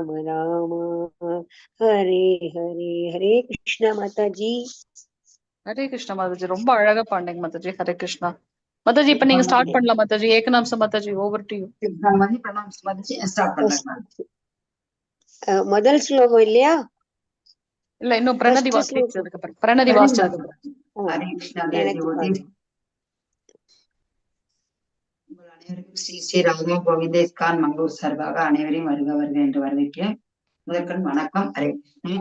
राम राम हरे हरे हरे कृष्ण माता जी. ஹரே கிருஷ்ணா மாதாஜி, ரொம்ப அழகா பாண்டீங்க மாதாஜி. ஹரே கிருஷ்ணா மாதாஜி. இப்ப நீங்க ஸ்டார்ட் பண்ணலாம் மாதாஜி. ஏகநாம்சம் மாதாஜி, ஓவர் டு யூ. முதல் ஸ்லோகம் இல்லையா? இல்ல, இன்னும் பிரணதி வாசிச்சதுக்கு அப்புறம். பிரணதி வாசிச்சதுக்கு அப்புறம். அனைவருக்கும் ஸ்ரீ ஸ்ரீ ராதா கோவிந்த இஸ்கான் மங்களூர் சார்பாக அனைவரையும் வருக வருக என்று வரவேற்கிறேன். முதற்கண் வணக்கம். ஹரே கிருஷ்ணா.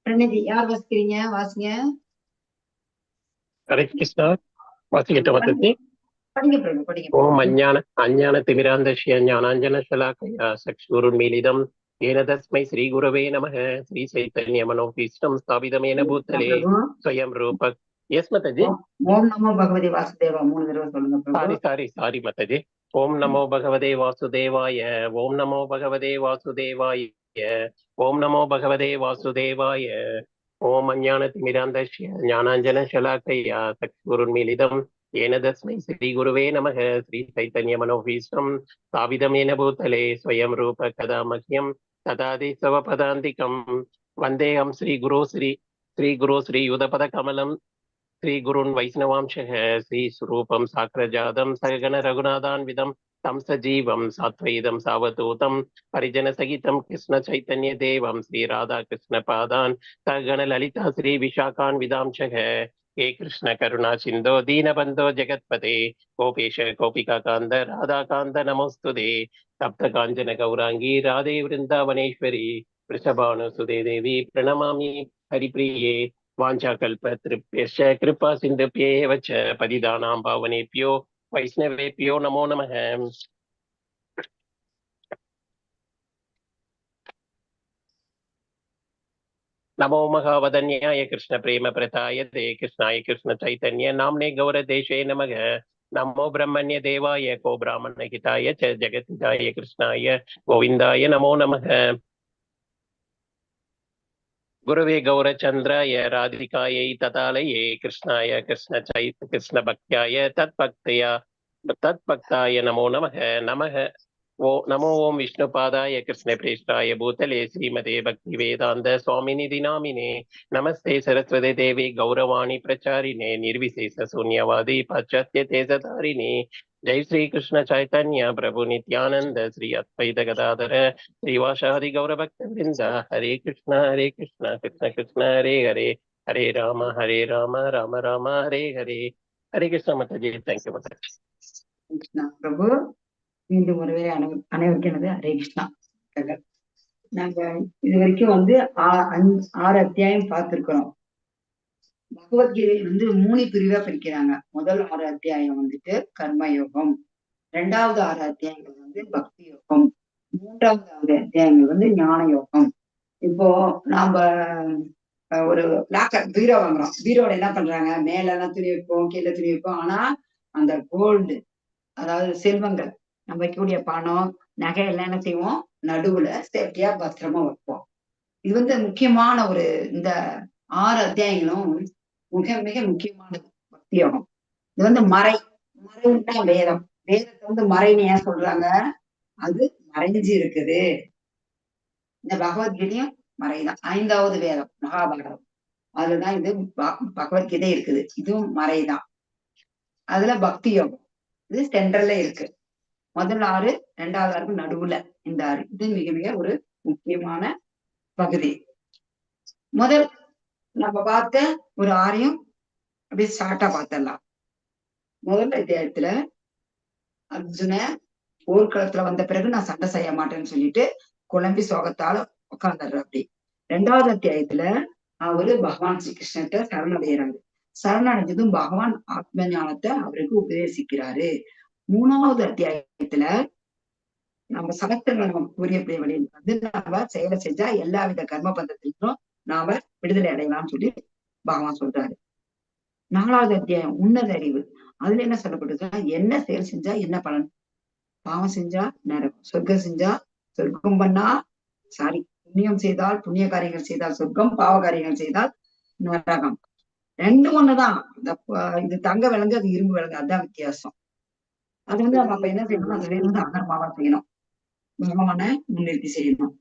பிரணதி யார் வாசிக்கிறீங்க? வாசிங்க. ஹரே கிருஷ்ணா. வாசிக்கிட்ட மாதாஜி. படிங்க பிரபு, படிங்க. ஓம் அஞ்ஞான திமிராந்தஸ்ய ஞானாஞ்சன ஷலாக்கயா சக்ஷுருன்மீலிதம் ஏன தஸ்மை ஸ்ரீ குரவே நமः. ஸ்ரீ சைத்தன்ய மனோபீஷ்டம் ஸ்தாபிதமேன பூத்தலே ஸ்வயம் ரூப. எஸ் மாதாஜி. ஓம் நமோ பகவதி வாசுதேவா 3 தடவை சொல்லுங்க பிரபு. சாரி மாதாஜி. ஓம் நமோ பகவதே வாசுதேவாய. ஓம் நமோ பகவதே வாசுதேவாய. ஓம் நமோ பகவதே வாசுதேவாய. ஓம் அஞ்ஞான திமிராந்தஸ்ய ஞானாஞ்சன ஷலாக்கயா சக்ஷுருன்மீலிதம் ஏன தஸ்மை ஸ்ரீ குருவே நமः. ஸ்ரீ சைத்தன்ய மனோபீஷ்டம் ஸ்தாபிதமேன பூத்தலே ஸ்வயம் ரூப கதா மஹ்யம் ததாதி சவபதாந்திகம் வந்தேகம் ஸ்ரீ குரு ஸ்ரீ யுதபத கமலம் ஸ்ரீ குருன் வைஷ்ணவாம்சக ஸ்ரீ ஸ்வரூபம் சாக்ரஜாதம் சககண ரகுநாதான்விதம் தம் சஜீவம் சாத்வைதம் சாவதூதம் பரிஜன சகிதம் கிருஷ்ண சைத்தன்ய தேவம் ஸ்ரீ ராதா கிருஷ்ண பாதான் சககண லலிதா ஸ்ரீ விஷாகான் விதாம்சக हे कृष्ण करुणा सिंधो दीनबंधो जगत्पते गोपेश गोपिका कांद राधा कांद नमोस्तुते सप्त कांचन गौरांगी राधे वृंदावनेश्वरी वृषभानुसुते देवी प्रणमामि हरिप्रिये वाञ्छाकल्पतृभ्यश्च कृपा सिन्धुभ्येव च पतितानां पावनेभ्यो वैष्णवेभ्यो नमो नमः. नमो महावदन्याय कृष्ण प्रेम प्रताय ते कृष्णाय कृष्ण चैतन्य नाम्ने गौरदेशे नमः. नमो ब्रह्मण्य देवाय को ब्राह्मण हिताय च जगत्हिताय कृष्णाय गोविन्दाय नमो नमः. गुरवे गौरचन्द्राय राधिकायै ततालये कृष्णाय कृष्ण भक्त्याय तत्भक्ताय नमो नमः. नमो ओं विष्णुपादाय कृष्णप्रेष्ठाय भूतले श्रीमते भक्तिवेदान्त स्वामिनिधि नामिने नमस्ते सरस्वती देवी गौरवाणी प्रचारिणे निर्विशेष शून्यवादी पाश्चात्य तेजधारिणे जय श्री कृष्ण चैतन्य प्रभु नित्यानंद श्री अद्वैत गदाधर श्रीवासादि गौरभक्त वृंद. हरे कृष्ण कृष्ण कृष्ण हरे हरे हरे राम राम राम हरे हरे. हरे कृष्ण माताजी. தேங்க்யூ மாதாஜி. கிருஷ்ணா பிரபு. மீண்டும் ஒருவேளை அனைவருக்கும் எனது ஹரே கிருஷ்ணா. நாங்க இது வரைக்கும் 6 அத்தியாயம் பார்த்திருக்கிறோம். பகவத்கீதை 3 பிரிவா பிரிக்கிறாங்க. முதல் 6 அத்தியாயம் கர்மயோகம், 2வது 6 அத்தியாயங்கள் பக்தி யோகம், 3வது 6 அத்தியாயங்கள் ஞான யோகம். இப்போ நாம ஒரு லாக்கர் பீரோ வாங்குறோம். பீரோட என்ன பண்றாங்க, மேல எல்லாம் துணி வைப்போம், கீழே துணி வைப்போம். ஆனா அந்த கோல்டு, அதாவது செல்வங்கள், நம்ம வைக்கக்கூடிய பணம் நகை எல்லாம் என்ன செய்வோம், நடுவுல சேஃப்டியா பத்திரமா வைப்போம். இது முக்கியமான இந்த 6 அத்தியாயங்களும் மிக மிக முக்கியமானது பக்தி யோகம். இது மறைன்னா வேதம். வேதத்தை மறைன்னு ஏன் சொல்றாங்க, அது மறைஞ்சு இருக்குது. இந்த பகவத்கீதையும் மறைதான். 5வது வேதம் மகாபாரதம், அதுலதான் இது பகவத்கீதை இருக்குது. இதுவும் மறைதான். அதுல பக்தி யோகம் இது சென்ட்ரல்ல இருக்கு. முதல் 6, 2வது 6 நடுவுல இந்த 6. இது மிக மிக ஒரு முக்கியமான பகுதி. முதல் நம்ம பார்த்த ஒரு 6ஐயும் அப்படியே ஷார்ட்டா பார்த்திடலாம். முதல் அத்தியாயத்துல அர்ஜுன போர்க்களத்துல வந்த பிறகு நான் சண்டை செய்ய மாட்டேன்னு சொல்லிட்டு குழம்பி சோகத்தால உட்கார்ந்துடுற. அப்படி 2வது அத்தியாயத்துல அவரு பகவான் ஸ்ரீ கிருஷ்ணத்தை சரணடைகிறாரு. சரணடைஞ்சதும் பகவான் ஆத்ம ஞானத்தை அவருக்கு உபதேசிக்கிறாரு. 3வது அத்தியாயத்துல நம்ம சமஸ்தங்கள் நம்ம கூறிய வழியில் நம்ம செயலை செஞ்சா எல்லாவித கர்ம பந்தத்திலும் நாம விடுதலை அடையலாம்னு சொல்லி பகவான் சொல்றாரு. 4வது அத்தியாயம் உன்னத அறிவு. அதுல என்ன சொல்லப்பட்டிருக்கா, என்ன செயல் செஞ்சா என்ன பலன், பாவம் செஞ்சா நரகம், சொர்க்கம் செஞ்சா சொர்க்கம் புண்ணியம் செய்தால் புண்ணிய காரியங்கள் செய்தால் சொர்க்கம், பாவ காரியங்கள் செய்தால் நரகம். 2 ஒண்ணுதான். இது தங்க விலங்கு, அது இரும்பு விலங்கு, அதுதான் வித்தியாசம். அது நம்ம அப்ப என்ன செய்யணும், அந்த வேலை அகர்மாவா செய்யணும். பகவானை முன்னிறுத்தி செய்யணும்.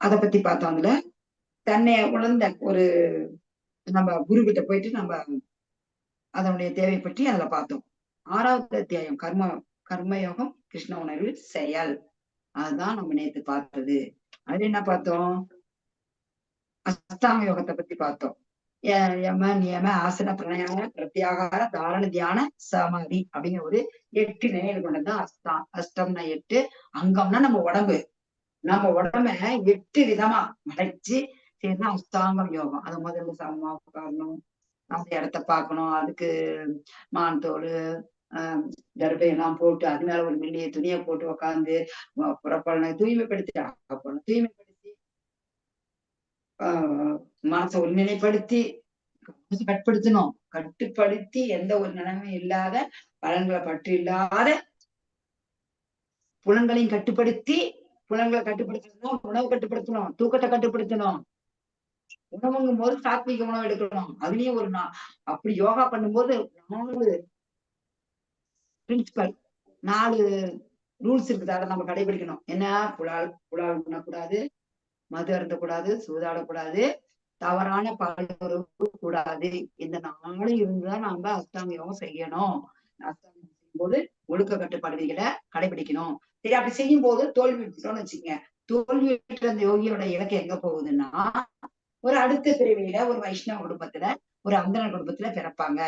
அதை பத்தி பார்த்தோம். அதுல தன்னை உணர்ந்த ஒரு நம்ம குரு கிட்ட போயிட்டு நம்ம அதனுடைய தேவை பற்றி அதுல பார்த்தோம். 6வது அத்தியாயம் கர்மயோகம் கிருஷ்ண உணர்வு செயல். அதுதான் நம்ம நேத்து பார்த்தது. அது என்ன பார்த்தோம்? அஷ்டாங்க யோகத்தை பத்தி பார்த்தோம். யம நியம ஆசன பிரணாயாம பிரத்யாகார தாரண தியான சமாதி அப்படிங்கிற ஒரு 8 நிலைகள் கொண்டதுதான் அஷ்டம்னா 8, அங்கம்னா நம்ம உடம்பு. நம்ம உடம்ப 8 விதமா மறைச்சு சேர்ந்தா அஷ்டாங்கம் யோகம். அது முதல்ல சமமா உட்காரணும், அந்த இடத்த பார்க்கணும், அதுக்கு மான் தோல் கர்ப்பையெல்லாம் போட்டு அது மேல ஒரு மெல்லிய துணியை போட்டு உக்காந்து புறப்படணும், தூய்மைப்படுத்தி தூய்மைப்படுத்தி மனசை ஒருநிலைப்படுத்தி கட்டுப்படுத்தி எந்த ஒரு நிலைமையும் இல்லாத பலன்களை பற்று இல்லாத புலன்களையும் கட்டுப்படுத்தி புலன்களை கட்டுப்படுத்தணும், உணவு கட்டுப்படுத்தணும், தூக்கத்தை கட்டுப்படுத்தணும். உணவுங்கும் போது சாத்விக உணவு எடுக்கணும். அதுலயும் ஒரு அப்படி யோகா பண்ணும்போது 4 பிரின்சிபல் 4 ரூல்ஸ் இருக்குது. அதை நம்ம கடைபிடிக்கணும். என்ன? புலால் உண்ணக்கூடாது, மது அருந்தக்கூடாது, சூதாடக்கூடாது, தவறான பாலுறவு கூடாது. இந்த 4 இருந்துதான் நாம அஷ்டாங்க யோகம் செய்யணும். அஷ்டாங்கம் செய்யும் போது ஒழுக்க கட்டுப்பாடுகளை கடைபிடிக்கணும். சரி, அப்படி செய்யும் போது தோல்வி விட்டுட்டோம்னு வச்சுக்கோங்க. தோல்வி விட்டு அந்த யோகியோட இலக்கு எங்க போகுதுன்னா, ஒரு அடுத்த பிரிவில ஒரு வைஷ்ணவ குடும்பத்துல ஒரு அந்தன குடும்பத்துல பிறப்பாங்க.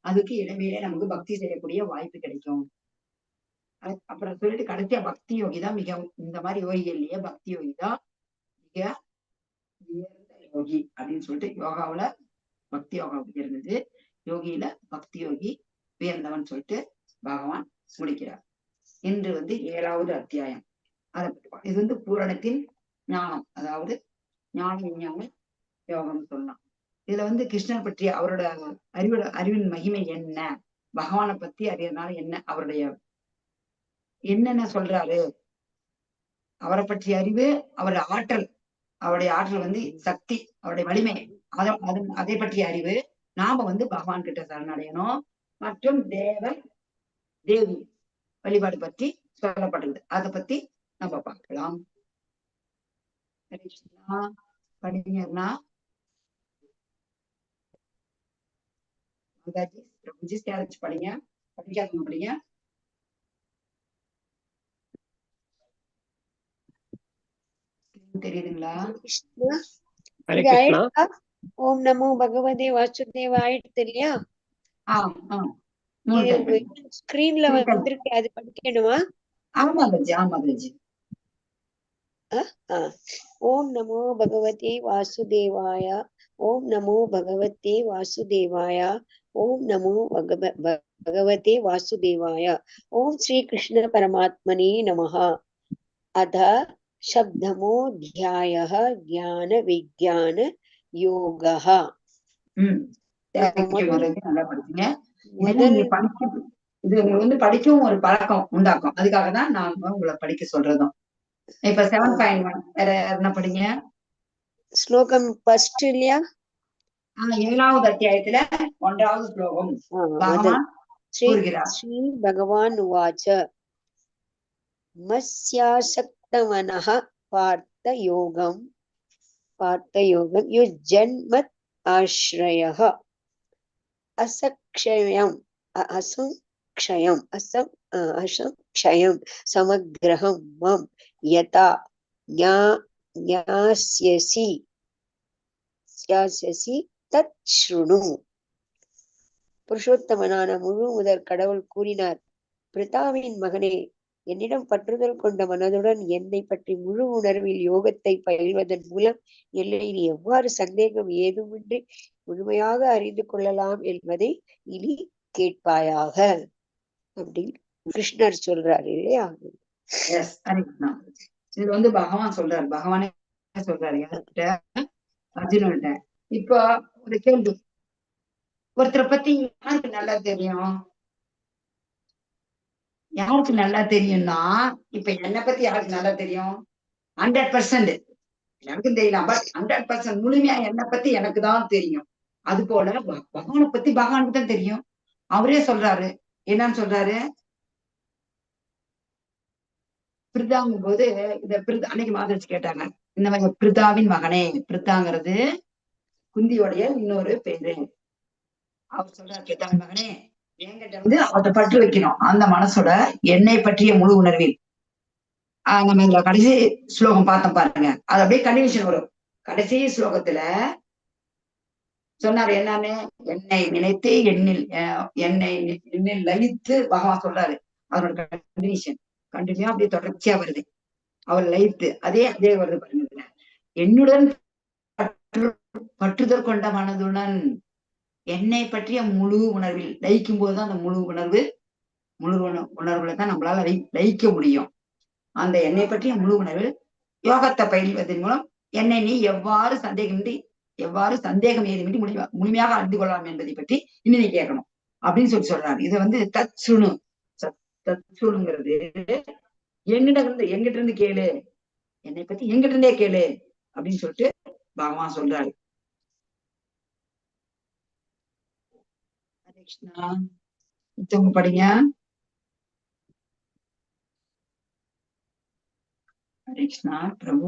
அதுக்கு இடைமையிலே நமக்கு பக்தி செய்யக்கூடிய வாய்ப்பு கிடைக்கும். அப்புறம் சொல்லிட்டு கடைசியா பக்தி யோகி தான் மிக, இந்த மாதிரி யோகிகள்லயே பக்தி யோகி தான் மிக உயர்ந்த யோகி அப்படின்னு சொல்லிட்டு யோகாவுல பக்தி யோகா உயர்ந்தது, யோகியில பக்தி யோகி உயர்ந்தவன் சொல்லிட்டு பகவான் முடிக்கிறார். இன்று 7வது அத்தியாயம். இது பூரணத்தின் ஞானம், அதாவது ஞான விஞ்ஞான யோகம் சொல்லலாம். இதுல கிருஷ்ணர் பற்றி அவரோட அறிவின் மகிமை என்ன, பகவானை பத்தி அறியறதுனால என்ன, அவருடைய என்னென்ன சொல்றாரு, அவரை பற்றிய அறிவு, அவருடைய ஆற்றல் சக்தி, அவருடைய வலிமை, அதை பற்றிய அறிவு. நாம பகவான் கிட்ட சரணடையணும். மற்றும் தேவி வழிபாடு பற்றி சொல்லப்பட்டது. அதை பத்தி நம்ம பார்க்கலாம். படிங்கன்னா படிங்க, படிக்காதவங்க படிங்க. தெரியுதுங்களா? ஓம் நமோ பகவதே வாசுதேவாய இல்லையா? ஸ்கிரீன்ல வந்திருக்கு, அது படிக்கணுமா? ஆமா பஜ்ஜி, ஆமா பஜ்ஜி. ஓம் நமோ பகவதே வாசுதேவாய, ஓம் நமோ பகவதே வாசுதேவாய, ஓம் நமோ பகவதே வாசுதேவாய, ஓம் ஸ்ரீ கிருஷ்ண பரமாத்மனே நமஹ. அத சப்தமோத்யாயः ஞான விஞ்ஞான யோகः. நல்லா படிச்சீங்க. இது படிக்கவும் ஒரு பழக்கம் உண்டாக்கும். அதுக்காக தான் நான் உங்களை படிக்க சொல்றதும். இப்ப 7.1 வேற என்ன படிங்க? ஸ்லோகம் ஃபர்ஸ்ட் இல்லையா? 7வது அத்தியாயத்துல 1வது ஸ்லோகம். ஸ்ரீ பகவான் உவாச்ச மஸ்யாசக்தமனः பார்த்த யோகம் யுஜ்ஜன்மத் ஆஶ்ரயः அசங்க்ஷயம் சமக்ரஹம் மம் யதா ஞாஸ்யசி தத் ஸ்ருணு. புருஷோத்தமனான முழு முதற் கடவுள் கூறினார், பிரிதாவின் மகனே, என்னிடம் பற்றுதல் கொண்ட மனதுடன் என்னை பற்றி முழு உணர்வில் யோகத்தை பயில்வதன் மூலம் என்னை நீ எவ்வாறு சந்தேகம் ஏதுமின்றி முழுமையாக அறிந்து கொள்ளலாம் என்பதை இனி கேட்பாயாக அப்படின்னு கிருஷ்ணர் சொல்றாரு இல்லையா? இது பகவான் சொல்றாரு, பகவானே சொல்றாரு அர்ஜுனன்ட்ட. இப்போ ஒரு கேள்வி, ஒருத்தரை பத்தி யாருக்கு நல்லா தெரியும்? யாருக்கு நல்லா தெரியும்னா, இப்ப என்னை பத்தி யாருக்கு நல்லா தெரியும்? 100% எனக்கும் தெரியலாம். பட் 100% முழுமையா என்னை பத்தி எனக்கு தான் தெரியும். அது போல பகவானை பத்தி பகவானுக்கு தான் தெரியும். அவரே சொல்றாரு, என்னன்னு சொல்றாரு? பிரிதாங்கும் போது இந்த பிரிதா அன்னைக்கு மாதரிச்சு கேட்டாங்க, இந்த மாதிரி பிரிதாவின் மகனே. பிரிதாங்கிறது குந்தியோடைய இன்னொரு பேரு. அவர் சொல்றாரு, பிரிதாவின் மகனே, என்கிட்ட வந்து அவர்கிட்ட பற்று வைக்கணும். அந்த மனசோட என்னை பற்றிய முழு உணர்வில் நம்ம இதுல கடைசி ஸ்லோகம் பார்த்தோம் பாருங்க, அது அப்படியே கண்டினியூஷன் வரும். கடைசி ஸ்லோகத்துல சொன்னாரு என்னன்னு, என்னை நினைத்து என்னில் லயித்து பகவான் சொல்றாரு. அவரோட கண்டினியூ அப்படியே தொடர்ச்சியா வருது. அவர் லயித்து அதே வருது பாருங்க. என்னுடன் பற்றுதல் கொண்ட மனதுடன் என்னை பற்றிய முழு உணர்வில் லயிக்கும் போதுதான் அந்த முழு உணர்வுல தான் நம்மளால லயிக்க முடியும். அந்த என்னை பற்றிய முழு உணர்வில் யோகத்தை பயில்வதன் மூலம் என்னை நீ எவ்வாறு சந்தேகம் ஏதுமின்றி முழுமையாக அறிந்து கொள்ளலாம் என்பதை பற்றி இன்னும் நீ கேட்கணும் அப்படின்னு சொல்றாரு. இதை வந்து தத்சுணுங்கிறது எங்கிட்ட இருந்து கேளு, என்னை பத்தி எங்கிட்ட இருந்தே கேளு அப்படின்னு சொல்லிட்டு பகவான் சொல்றாரு. ஹரே கிருஷ்ணா. மத்தவங்க படிங்க. ஹரே கிருஷ்ணா. பிரபு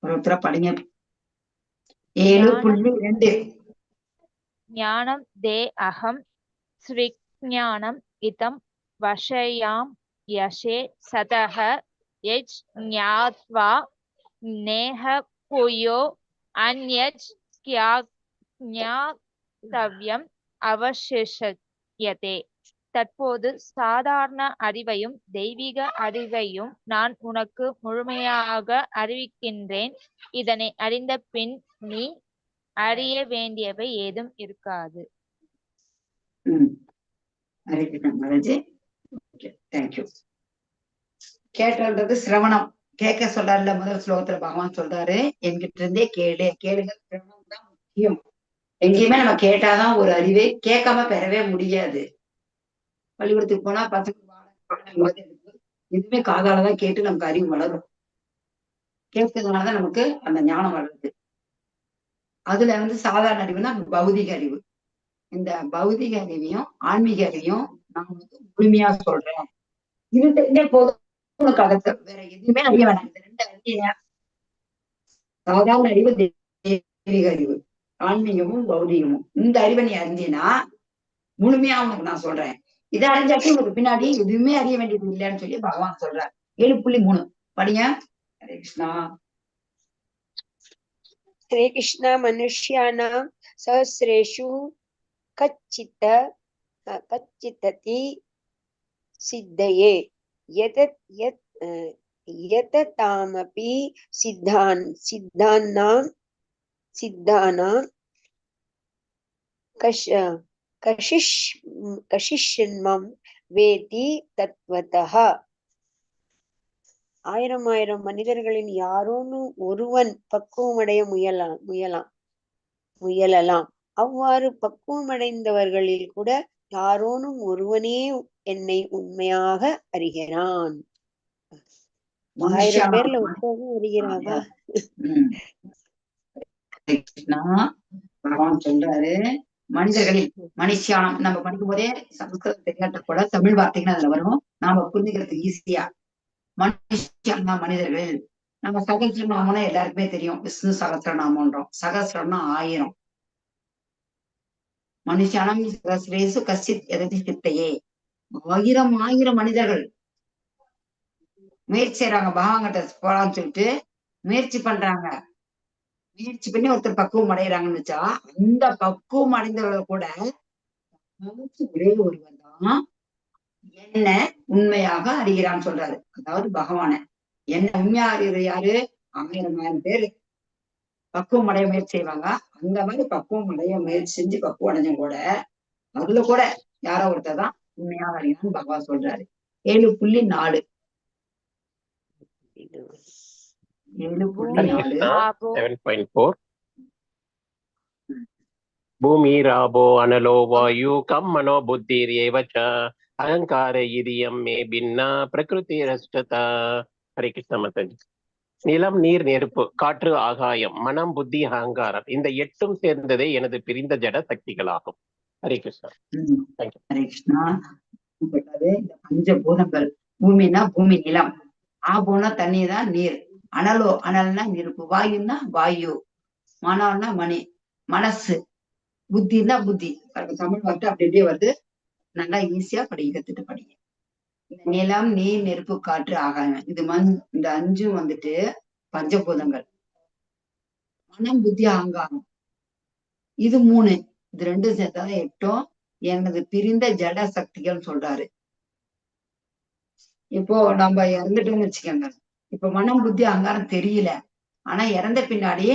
ஒருத்தர படிங்க. 7.2 ஞானம் தே அகம் ஸ்விஞானம் இதம் வஷயாம் யசே சதஹ யஜ் ஞாத்வா நேஹ புயோ அன்யஜ் ஞாதவ்யம் அவசிஷயதே. தற்போது சாதாரண அறிவையும் தெய்வீக அறிவையும் நான் உனக்கு முழுமையாக அறிவிக்கின்றேன். இதனை அறிந்த பின் நீ அறிய வேண்டியவை ஏதும் இருக்காது. கேட்டது சிரவணம். கேட்க சொல்றாருல முதல் ஸ்லோகத்துல பகவான் சொல்றாரு, என்கிட்ட இருந்தே கேளுங்க. சிரவணம் தான் முக்கியம். எங்கேயுமே நம்ம கேட்டாதான் ஒரு அறிவை கேட்காம பெறவே முடியாது. பள்ளிக்கூடத்துக்கு போனா பசங்க எதுவுமே காதாலதான் கேட்டு நமக்கு அறிவு வளரும். கேட்கறதுனாலதான் நமக்கு அந்த ஞானம் வளருது. அதுல வந்து சாதாரண அறிவுனா பௌதிக அறிவு. இந்த பௌதிக அறிவையும் ஆன்மீக அறிவையும் நான் வந்து முழுமையா சொல்றேன். இது தெரிஞ்சே போதும் உனக்கு. அதை வேற எதுவுமே அறிய வேணாம். இந்த 2 அறிய, சாதாரண அறிவு, தெய்வீக அறிவு, ஆன்மீகமும் பௌதிகமும். இந்த அறிவை நீ அறிஞ்சினா முழுமையா உனக்கு நான் சொல்றேன். இதை அறிஞ்சாட்டி உங்களுக்கு பின்னாடி எதுவுமே அறிய வேண்டியது இல்லைன்னு சொல்லி பகவான் சொல்றார். 7.3 படிங்க. ஹரே கிருஷ்ணா. ஹரே கிருஷ்ணா. மனுஷ்யானாம் சஹஸ்ரேஷு கச்சித்ததி சித்தயே யததாமபி சித்தானாம் கஷிஷ்மம் வேதி தத்வதஹ. 1000 மனிதர்களின் யாரோன்னு ஒருவன் பக்குவமடைய முயலலாம். அவ்வாறு பக்குவமடைந்தவர்களில் கூட யாரோனும் ஒருவனே என்னை உண்மையாக அறிகிறான். 1000 பேர்ல ஒருத்தவங்க அறிகிறாரா? பகவான் சொல்றாரு, மனிதர்களில் மனுஷியானம். நம்ம படிக்கும் போதே சமஸ்கிருதம் தெரியாட்ட கூட தமிழ் வார்த்தைகள் அதுல வரும். நாம புரிஞ்சுக்கிறதுக்கு ஈஸியா. மனுஷியானா மனிதர்கள். நம்ம சகஸ்ரநாமம்னா எல்லாருக்குமே தெரியும். விஷ்ணு சகஸ்ரநாமன்றோம். சகஸ்ரம்னா 1000. மனுஷானம் சகஸ்ரேசு கசித் எததி சித்தையே. 1000 மனிதர்கள் முயற்சி செய்யறாங்க. பகவான்கிட்ட போலான்னு சொல்லிட்டு முயற்சி பண்றாங்க. முயற்சி பண்ணி ஒருத்தர் பக்குவம் அடைகிறாங்கன்னு வச்சா, அந்த பக்குவம் அடைந்தவர்கள் கூட ஒரே ஒருவர் தான் என்ன உண்மையாக அறிகிறான்னு சொல்றாரு. அதாவது பகவான என்ன உண்மையா அறிகிறது யாரு? 1000 பேரு பக்குவம் அடைய முயற்சி செய்வாங்க. அந்த மாதிரி பக்குவம் அடைய முயற்சி செஞ்சு பக்குவம் அடைஞ்சும் கூட அதுல கூட யாரோ ஒருத்தர் தான் உண்மையாக அறிகிறான்னு பகவான் சொல்றாரு. 7.4 7.4 பூமிராபோ அனலோ வாயு கம் மனோ புத்திர் ஏவச்ச அகங்கார இதயம் மே பின்னா பிரகிருதி ரஷ்டதா. ஹரே கிருஷ்ண மாதாஜி. நிலம், நீர், நெருப்பு, காற்று, ஆகாயம், மனம், புத்தி, அகங்காரம், இந்த 8ம் சேர்ந்ததே எனது பிரிந்த ஜட சக்திகளாகும். ஹரே கிருஷ்ணா. ஹரே கிருஷ்ணா. இந்த பஞ்சபூதங்கள் பூமின்னா பூமி நிலம், ஆபோனா தண்ணி தான் நீர், அனல்னா நெருப்பு, வாயுன்னா வாயு, மனம்னா மணி, மனசு, புத்தின்னா புத்தி. தமிழ் வார்த்தை அப்படி அப்படியே வருது. நல்லா ஈஸியா கத்துட்டு படிங்க. நிலம், நீர், நெருப்பு, காற்று, ஆகாயம், இது இந்த 5ம் வந்துட்டு பஞ்சபூதங்கள். மனம், புத்தி, அகங்காரம் இது 3, இது 2 சேர்த்தாதான் 8. எனது பிரிந்த ஜட சக்திகள் சொல்றாரு. இப்போ நம்ம இறந்துட்டோம்னு வச்சுக்கோங்க. இப்ப மனம், புத்தி, அகங்காரம் தெரியல, ஆனா இறந்த பின்னாடி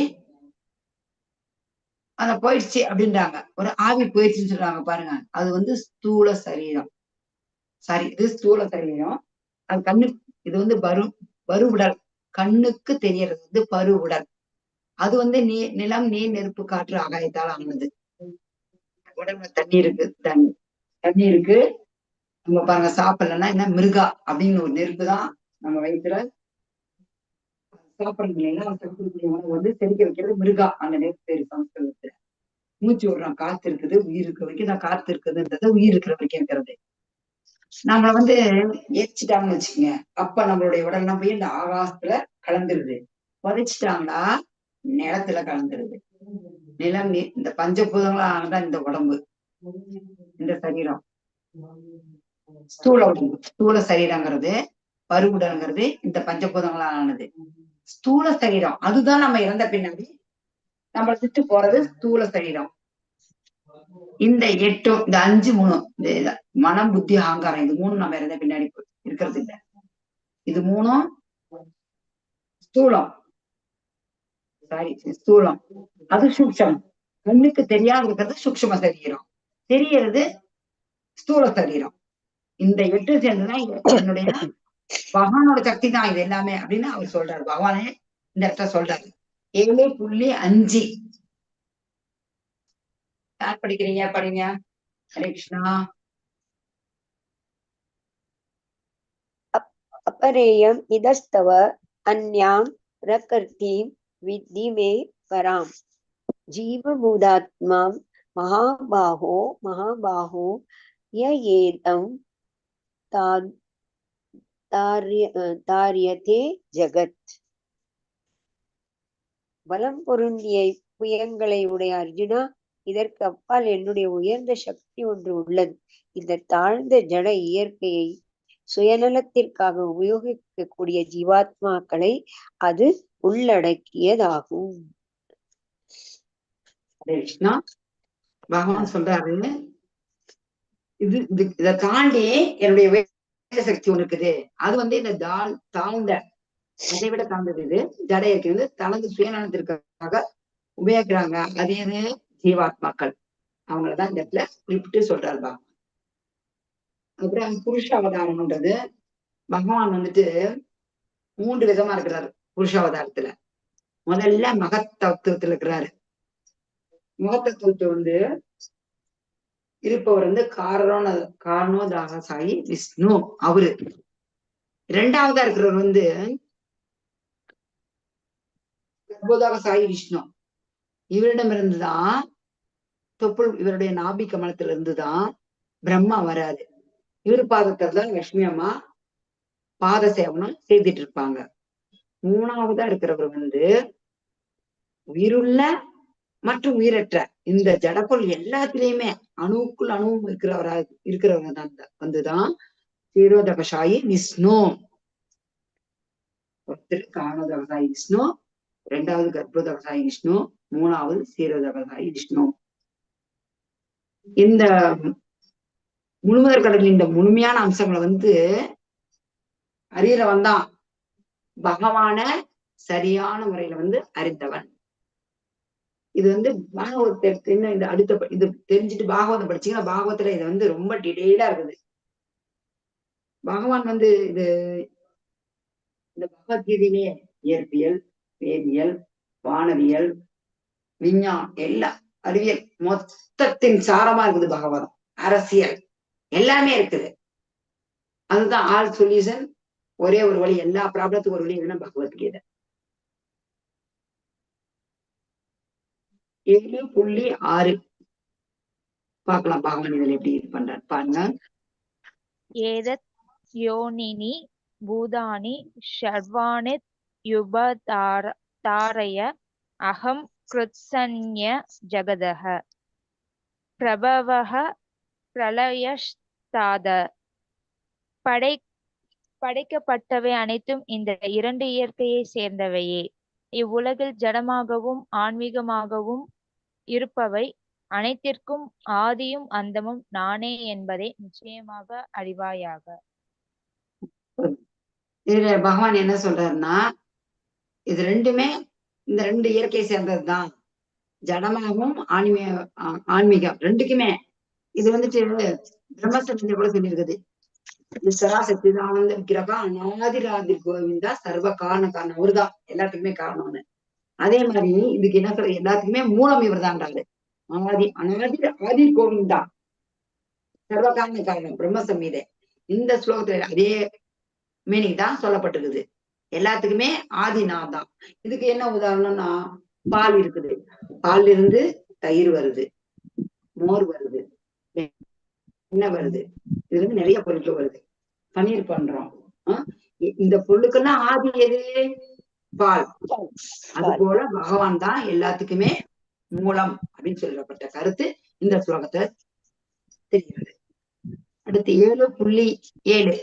அத போயிடுச்சு அப்படின்றாங்க. ஒரு ஆவி போயிடுச்சுன்னு சொல்றாங்க பாருங்க. அது வந்து ஸ்தூல சரீரம். சாரி, இது ஸ்தூல சரீரம். அது கண்ணு, இது வந்து பருவுடல், கண்ணுக்கு தெரியறது வந்து பருவுடல். அது வந்து நிலம், நீர், நெருப்பு, காற்று, ஆகாயத்தால் ஆனது. உடம்புல தண்ணி இருக்கு, தண்ணி இருக்கு. நம்ம பாருங்க, சாப்பிடலன்னா என்ன, மிருகா அப்படின்னு ஒரு நெருப்பு தான் நம்ம வயிற்றுல சாப்பிடணும். உணவு வந்து செரிக்க வைக்கிறது மிருகா, அந்த நெருப்பு பேரு சமஸ்கிருதத்துல. மூச்சு விடுறோம், காத்து இருக்குது, உயிர் இருக்கிற வரைக்கும் தான் காத்து இருக்குதுன்றது உயிர் இருக்கிற வரைக்கும் இருக்கிறது. நம்மள வந்து எரிச்சிட்டாங்கன்னு வச்சுக்கோங்க, அப்ப நம்மளுடைய உடல்லாம் போய் இந்த ஆகாசத்துல கலந்துருது. புதைச்சிட்டாங்களா நிலத்துல கலந்துருது. நிலம், நீர், இந்த பஞ்சபூதங்களானதான் இந்த உடம்பு, இந்த சரீரம். ஸ்தூல உடம்பு, ஸ்தூல சரீரங்கிறது, பருவுடல்ங்கிறது இந்த பஞ்சபூதங்களானது. ஸ்தூல சரீரம் அதுதான் நம்ம இறந்த பின்னாடி நம்மளை விட்டு போறது ஸ்தூல சரீரம். இந்த 8, இந்த 5, 3, இந்த மனம், புத்தி, அகங்காரம், இது 3 நம்ம இறந்த பின்னாடி இருக்கிறது இல்லை. இது 3ம் ஸ்தூலம். சாரி, ஸ்தூலம். அது சூக்ஷம். கண்ணுக்கு தெரியாம இருக்கிறது சூக்ஷ்ம சரீரம், தெரியறது ஸ்தூல சரீரம். இந்த 8 சேர்ந்துதான் என்னுடைய பகவானோட சக்தி தான் இது எல்லாமே அப்படின்னு அவர் சொல்றாரு. பகவானே இந்த இடத்துல சொல்றாரு. 7.5. யார் படிக்கிறீங்க? படிங்க. ஹரே கிருஷ்ணா. अपरेयम् इदस्तव अन्यां प्रकृतिं विद्धि मे पराम् जीवभूतात्मा महाबाहो य एतं தாரியதே ஜகத். பலம் பொருந்திய புயங்களை உடைய அர்ஜுனா, இதற்கு அப்பால் என்னுடைய உயர்ந்த சக்தி ஒன்று உள்ளது. இந்த தாழ்ந்த ஜட இயற்கையை சுயநலத்திற்காக உபயோகிக்கக்கூடிய ஜீவாத்மாக்களை அது உள்ளடக்கியதாகும். கிருஷ்ணா பகவான் சொல்றாரு, இதை தாண்டி என்னுடைய வேத சக்தி ஒண்ணு இருக்குது. அது வந்து இந்த தாழ்ந்த, அதை விட தாழ்ந்தது இது. ஜட இயற்கை வந்து தனது சுயநலத்திற்காக உபயோகிக்கிறாங்க. அது எது? ஜீவாத்மாக்கள். அவங்களதான் இந்த இடத்துல குறிப்பிட்டு சொல்றாரு பகவான். அப்புறம் புருஷ அவதாரம்ன்றது, பகவான் வந்துட்டு 3 விதமா இருக்கிறாரு புருஷ அவதாரத்துல. முதல்ல மகத்தத்துவத்துல இருக்கிறாரு. மகத்தத்துவத்தை வந்து இருப்பவர் வந்து காரணோதாகசாயி விஷ்ணு, அவரு. 2வதா இருக்கிறவர் வந்து கர்ப்போதாகசாயி விஷ்ணு. இவரிடமிருந்துதான் தொப்புள், இவருடைய நாபி கமலத்துல இருந்துதான் பிரம்மா வராது. இவர் பாதத்தான் லட்சுமி அம்மா பாத சேவனம் செய்துட்டு இருப்பாங்க. 3வதா இருக்கிறவர் வந்து உயிருள்ள மற்றும் உயிரற்ற இந்த ஜடப்பொருள் எல்லாத்திலையுமே அணுவுக்குள் அணுவும் இருக்கிறவங்க தான் வந்துதான் சீரோதகசாயி விஷ்ணு. ஒருத்தர் காரணோதகசாயி விஷ்ணு, 2வது கர்ப்போதகசாயி விஷ்ணு, 3வது சீரோதகசாயி விஷ்ணு. இந்த முழுமுதற் கடலின் இந்த முழுமையான அம்சங்களை வந்து அறியறவன் தான் பகவான சரியான முறையில வந்து அறிந்தவன். இது வந்து பாகவத்தை இந்த அடுத்த இது தெரிஞ்சுட்டு பாகவதம் படிச்சீங்கன்னா பாகவத்துல இது வந்து ரொம்ப டீடைலா இருக்குது. பகவான் வந்து இது இந்த பகவத்கீதையிலே இயற்பியல், வேதியியல், வானவியல், விஞ்ஞானம், எல்லா அறிவியல் மொத்தத்தின் சாரமா இருக்குது பகவதம். அரசியல் எல்லாமே இருக்குது. அதுதான் ஆல் சொல்யூஷன், ஒரே ஒரு வழி, எல்லா ப்ராப்ளத்துக்கும் ஒரு வழி எதுனா பகவத்கீதை. 7.6 பார்க்கலாம் பகவான் இதுல எப்படி இது பண்றாரு பாருங்க. ஏதத் யோனினி பூதானி ஷர்வாணி யுபதாரய அகம் கிருத்சன்ய ஜகதஹ பிரபவஹ பிரளயஸ்தாத. படைக்கப்பட்டவை அனைத்தும் இந்த இரண்டு இயற்கையை சேர்ந்தவையே. இவ்வுலகில் ஜடமாகவும் ஆன்மீகமாகவும் இருப்பவை அனைத்திற்கும் ஆதியும் அந்தமும் நானே என்பதை நிச்சயமாக அறிவாயாக. இதுல பகவான் என்ன சொல்றாருன்னா, இது ரெண்டுமே இந்த ரெண்டு இயற்கையை சேர்ந்ததுதான். ஜடமாகவும் ஆன்மீகம் ரெண்டுக்குமே. இது வந்துட்டு பிரம்மசத்திய கூட சொல்லியிருக்குது. ஈஸ்வரா சச்சிதானந்த விக்கிரகா அநாதிராதி கோவிந்தா சர்வ காரணம் அவருதான் எல்லாத்துக்குமே காரணம்னு. அதே மாதிரி இதுக்கு என்ன சொல்ற, எல்லாத்துக்குமே மூலம் இவர் தான்றாரு. ஆதி கோவிந்தா சர்வ காரணம் பிரம்மசம்ஹிதை. இந்த ஸ்லோகத்துல அதே மீனிங் தான் சொல்லப்பட்டிருக்குது. எல்லாத்துக்குமே ஆதி நான் தான். இதுக்கு என்ன உதாரணம்னா, பால் இருக்குது, பால்ல இருந்து தயிர் வருது, மோர் வருது, எண்ணெய் வருது, இதுல இருந்து நிறைய பொருட்கள் வருது, பன்னீர் பண்றோம். இந்த பொருளுக்கெல்லாம் ஆதி எது? பால். அது போல பகவான் தான் எல்லாத்துக்குமே மூலம் அப்படின்னு சொல்லப்பட்ட கருத்து இந்த ஸ்லோகத்தை தெரிகிறது. அடுத்து 7.7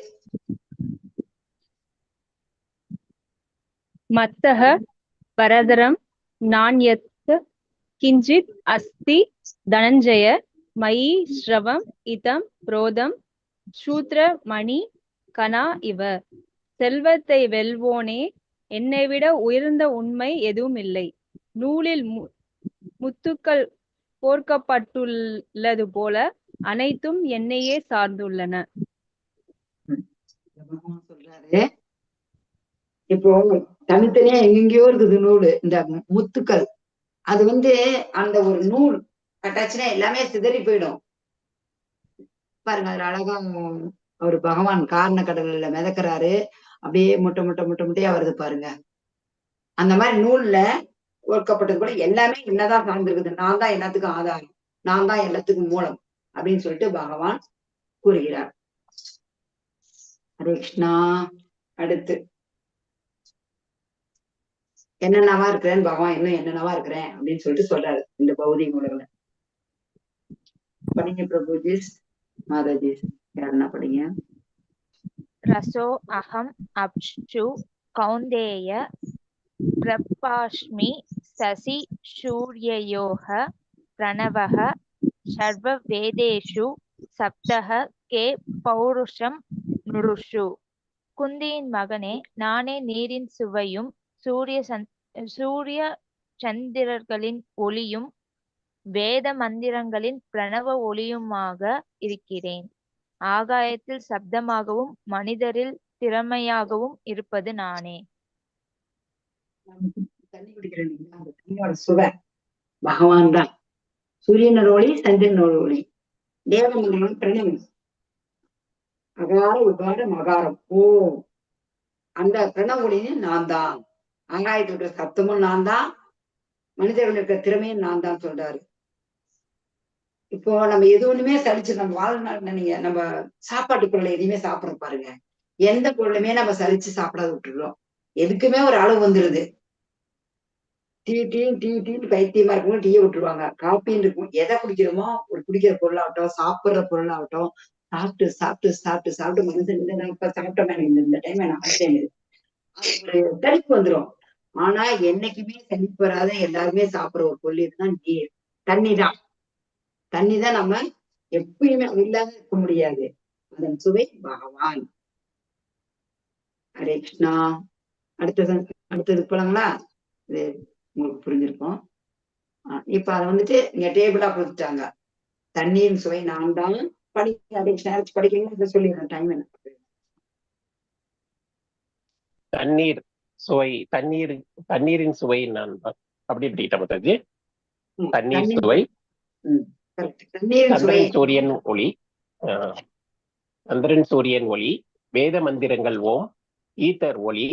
மத்தஹ பரதரம் நான்யத் கிஞ்சித் அஸ்தி தனஞ்சய மயி ஸ்ரவம் இதம் புரோதம் சூத்ர மணி கனா இவ. செல்வத்தை வெல்வோனே, என்னை விட உயர்ந்த உண்மை எதுவும் இல்லை. நூலில் முத்துக்கள் கோர்க்கப்பட்டுள்ளது போல அனைத்தும் என்னையே சார்ந்துள்ளன. சொல்றாரு, இப்போ தனித்தனியா எங்கெங்கயோ இருக்குது நூலு, இந்த முத்துக்கள். அது அந்த ஒரு நூல் கட்டாச்சுன்னா எல்லாமே சிதறி போயிடும். பாருங்க, அதுல அழகா அவரு பகவான் காரண கடல்ல மிதக்கிறாரு, அப்படியே முட்டை முட்டை முட்டை முட்டையா வருது பாருங்க. அந்த மாதிரி நூல்ல கோர்க்கப்பட்டது கூட எல்லாமே என்னதான் சார்ந்திருக்குது. நான் தான் எல்லாத்துக்கும் ஆதாரம், நான் தான் எல்லாத்துக்கும் மூலம் அப்படின்னு சொல்லிட்டு பகவான் கூறுகிறார். ஹரே கிருஷ்ணா. அடுத்து என்னென்னவா இருக்கிறேன்னு பகவான் இன்னும் என்னென்னவா இருக்கிறேன் அப்படின்னு சொல்லிட்டு சொல்றாரு இந்த பௌதிக உலகில. படிங்க பிரபுஜி, மாதாஜி, யாருன்னா படிங்க. ரசோ அகம் அப்சு கௌந்தேய பிரபாஷ்மி சசி சூர்யயோக பிரணவக சர்வ வேதேஷு சப்தக கே பௌருஷம் நுருஷு. குந்தியின் மகனே, நானே நீரின் சுவையும் சூரிய சந்திரர்களின் ஒளியும் வேத மந்திரங்களின் பிரணவ ஒளியுமாக இருக்கிறேன். ஆகாயத்தில் சப்தமாகவும் மனிதரில் திறமையாகவும் இருப்பது நானே. தண்ணி குடிக்கிறேன், அந்த தண்ணியோட சுவை பகவான் தான். சூரியனோட ஒளி, சந்திரனோட ஒளி, தேவமந்திரம் பிரணவம், அகார உகார மகாரம். ஓ, அந்த பிரணவ ஒளியும் நான் தான். ஆகாயத்தில் இருக்கிற சத்தமும் நான் தான், மனிதர்கள் இருக்கிற திறமையும் நான் தான் சொல்றாரு. இப்போ நம்ம எது ஒண்ணுமே சலிச்சு நம்ம வாழ்நாள், நீங்க நம்ம சாப்பாட்டு பொருளை எதையுமே சாப்பிடுறோம் பாருங்க, எந்த பொருளுமே நம்ம சலிச்சு சாப்பிடாத விட்டுடுறோம். எதுக்குமே ஒரு அளவு வந்துருது. டீன்னு பைத்தியமா இருக்கவங்க டீயை விட்டுருவாங்க. காப்பின்னு இருக்கும், எதை குடிக்கிறோமோ ஒரு குடிக்கிற பொருளாகட்டும் சாப்பிடுற பொருளாகட்டும் சாப்பிட்டு சாப்பிட்டு சாப்பிட்டு சாப்பிட்டு மனுஷன் இப்ப சாப்பிட்டோம் இந்த டைம் ஒரு தடிப்பு வந்துடும். ஆனா என்னைக்குமே சலிப்பு வராத எல்லாருமே சாப்பிடுற ஒரு பொருள் இதுதான் நீர், தண்ணி தான். தண்ணி தான் நம்ம எப்பயுமே இல்லாத இருக்க முடியாது. அதன் சுவை பகவான். ஹரே கிருஷ்ணா. அடுத்தது போலாங்களா? இது உங்களுக்கு புரிஞ்சிருக்கும். இப்ப அதை இங்க டேபிளா கொடுத்துட்டாங்க. தண்ணீரின் சுவை நான் தான். படிக்க படிக்கிறீங்களா? இதை சொல்லிடுறேன், டைம் என்ன. தண்ணீர் சுவை, தண்ணீரின் சுவை நான் தான். அப்படி எப்படிட்டா மாதாஜி? தண்ணீர் சுவை, சந்திரன் சூரியன் ஒளி, சந்திரன் சூரியன் ஒளி, வேத மந்திரங்கள் ஓம், ஈத்தர் ஒளி,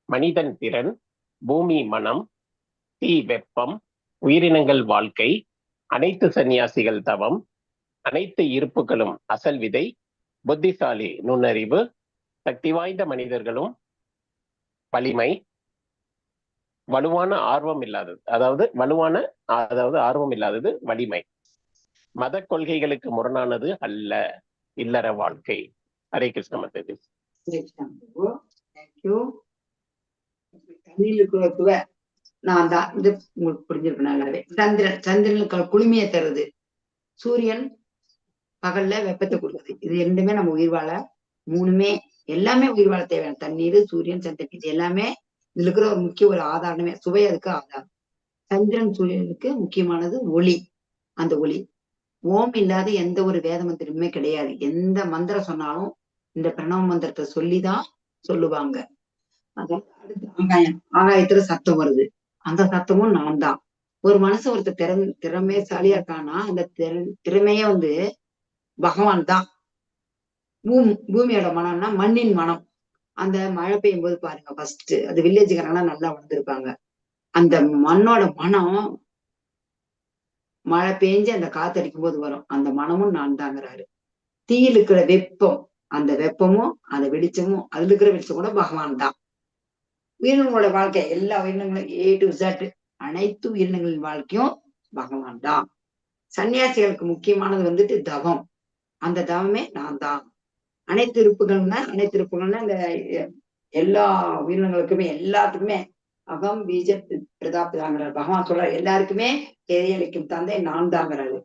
மனிதன் திறன், பூமி மனம், தீ வெப்பம், உயிரினங்கள் வாழ்க்கை, அனைத்து சன்னியாசிகள் தவம், அனைத்து இருப்புகளும் அசல் விதை, புத்திசாலி நுண்ணறிவு, சக்தி வாய்ந்த மனிதர்களும் வலிமை, வலுவான ஆர்வம் இல்லாதது, அதாவது ஆர்வம் இல்லாதது வலிமை. மத கொள்கைகளுக்கு முரணானது அல்ல இல்லற வாழ்க்கை. ஹரே கிருஷ்ண மாதாஜி. தண்ணீர் நான் தான் இது உங்களுக்கு புரிஞ்சிருப்பேன் நல்லாவே. சந்திரனுக்கு குளுமையை தருது, சூரியன் பகல்ல வெப்பத்தை கொடுக்குது. இது ரெண்டுமே நம்ம உயிர் வாழ, மூணுமே எல்லாமே உயிர் வாழ தேவையான தண்ணீர், சூரியன், சந்திரன், இது எல்லாமே இதுல இருக்கிற ஒரு முக்கிய ஒரு ஆதாரமே. சுவை அதுக்கு ஆதாரம். சந்திரன் சூரியனுக்கு முக்கியமானது ஒளி. அந்த ஒளி ஓம் இல்லாத எந்த ஒரு வேத மந்திரமுமே கிடையாது. எந்த மந்திரம் சொன்னாலும் இந்த பிரணவ மந்திரத்தை சொல்லிதான் சொல்லுவாங்க. அதான் அடுத்து ஆகாயம். ஆகாயத்துல சத்தம் வருது, அந்த சத்தமும் நான் தான். ஒரு மனுஷன் ஒருத்தர் திறமைசாலியா இருக்கான்னா அந்த திறமைய வந்து பகவான் தான். பூமியோட மனம்னா மண்ணின் மனம். அந்த மழை பெய்யும் போது பாருங்க, ஃபர்ஸ்ட் அது வில்லேஜுக்காரங்களாம் நல்லா வளர்ந்துருப்பாங்க. அந்த மண்ணோட மனம் மழை பெஞ்சு அந்த காத்தடிக்கும் போது வரும். அந்த மனமும் நான் தாங்கிறாரு. தீயில் இருக்கிற வெப்பம், அந்த வெப்பமும் அந்த வெளிச்சமும், அதுல இருக்கிற வெளிச்சம் கூட பகவான் தான். உயிரினங்களோட வாழ்க்கை, எல்லா உயிரினங்களும் A to Z, அனைத்து உயிரினங்களின் வாழ்க்கையும் பகவான் தான். சன்னியாசிகளுக்கு முக்கியமானது வந்துட்டு தவம். அந்த தவமே நான் தான். அனைத்து இருப்புகள்னா இந்த எல்லா உயிரினங்களுக்குமே எல்லாத்துக்குமே அகம் பீஜ பிரதாபிதாங்கிறார் பகவான் சொல்றாரு. எல்லாருக்குமே எதையளிக்கும் தந்தை நான் தாங்கிறாரு.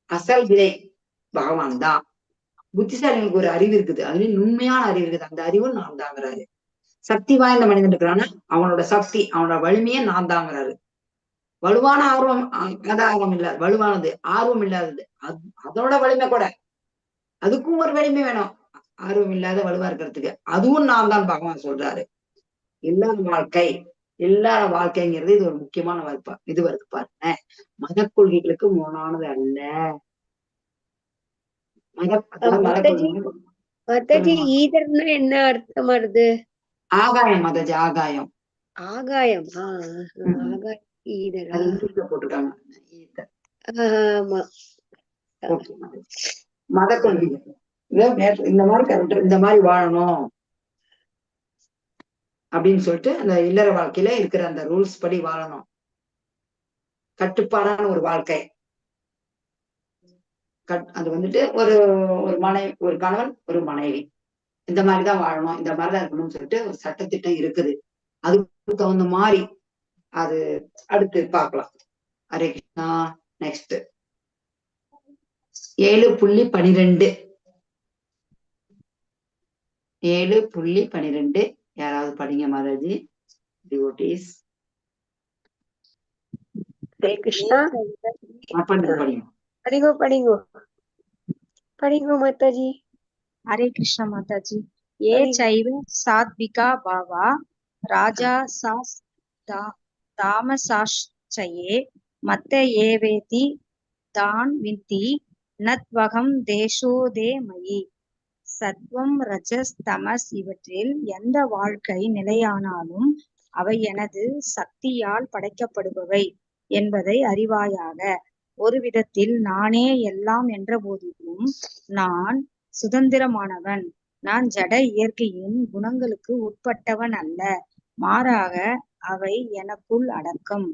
அசல் விதை பகவான் தான். புத்திசாலிகளுக்கு ஒரு அறிவு இருக்குது, அதுலயும் உண்மையான அறிவு இருக்குது, அந்த அறிவும் நான் தாங்கிறாரு. சக்தி வாய்ந்த மனிதன் இருக்கிறான்னா அவனோட சக்தி, அவனோட வலிமையே நான் தாங்கிறாரு. வலுவான ஆர்வம், ஆதாரம் இல்லாது வலுவானது, ஆர்வம் இல்லாதது, அதோட வலிமை கூட, அதுக்கும் ஒரு வலிமை வேணும். ஆர்வம் இல்லாத வலுவா இருக்கிறதுக்கு அதுவும் நான் தான் பகவான் சொல்றாரு. எல்லார வாழ்க்கைங்கிறது இது ஒரு முக்கியமான வாய்ப்பா இது வருது பாருங்க. மத கொள்கைகளுக்கு முரணானது அல்ல. ஈதர்னா என்ன அர்த்தம் வருது? ஆகாயம் மாதாஜி, ஆகாயம். ஆகாயம். ஆகாயம் ஈதர் போட்டிருக்காங்க. ஆமா. மத கொள்கைகள் இந்த மாதிரி வாழணும் அப்படின்னு சொல்லிட்டு அந்த இல்லற வாழ்க்கையில இருக்கிற அந்த ரூல்ஸ் படி வாழணும். கட்டுப்பாடான ஒரு வாழ்க்கை. அது வந்துட்டு ஒரு ஒரு கணவன் ஒரு மனைவி இந்த மாதிரிதான் வாழணும், இந்த மாதிரிதான் இருக்கணும்னு சொல்லிட்டு ஒரு சட்டத்திட்டம் இருக்குது. அதுக்கு தகுந்த மாதிரி அது அடுத்து பார்க்கலாம். ஹரே கிருஷ்ணா. நெக்ஸ்ட் 7.12 7.12 யாராவது படிங்க மாதாஜி. டிவோட்டீஸ். ஹரே கிருஷ்ணா. படிங்கோ மாதாஜி. हरे कृष्ण माताजी। ये चैव सात्विका भावा राजा तामसाश्चये मत एवेति तान् विन्ति नत्वहं देशोदे मयि. சத்வம் ரஜஸ் தமஸ் இவற்றில் எந்த வாழ்க்கை நிலையானாலும் அவை எனது சக்தியால் படைக்கப்படுபவை என்பதை அறிவாயாக. ஒரு விதத்தில் நானே எல்லாம் என்ற போதிலும் நான் சுதந்திரமானவன். நான் ஜட இயற்கையின் குணங்களுக்கு உட்பட்டவன் அல்ல, மாறாக அவை எனக்குள் அடக்கம்.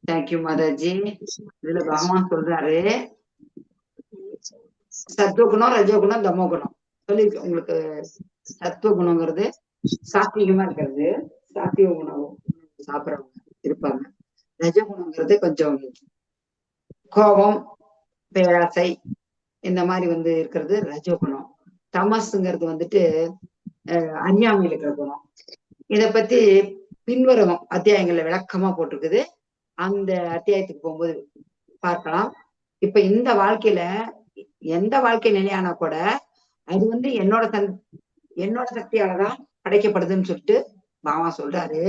தேங்க்யூ மாதாஜி. இதுல பகவான் சொல்றாரு சத்துவகுணம், ரஜோகுணம், தமோகுணம் சொல்லி உங்களுக்கு. சத்துவ குணங்கிறது சாத்வீகமா இருக்கிறது, சாத்வீக உணவு சாப்பிடறவங்க இருப்பாங்க. ரஜகுணங்கிறது கொஞ்சம் கோபம், பேராசை இந்த மாதிரி இருக்கிறது ரஜோகுணம். தமசுங்கிறது வந்துட்டு அறியாமையில் இருக்கிற குணம். இத பத்தி பின்வரும் அத்தியாயங்கள்ல விளக்கமா போட்டிருக்குது. அந்த அத்தியாயத்துக்கு போகும்போது பார்க்கலாம். இப்ப இந்த வாழ்க்கையில எந்த வாழ்க்கை நிலையானா கூட அது என்னோட சக்தியாலதான் படைக்கப்படுதுன்னு சொல்லிட்டு பகவான் சொல்றாரு.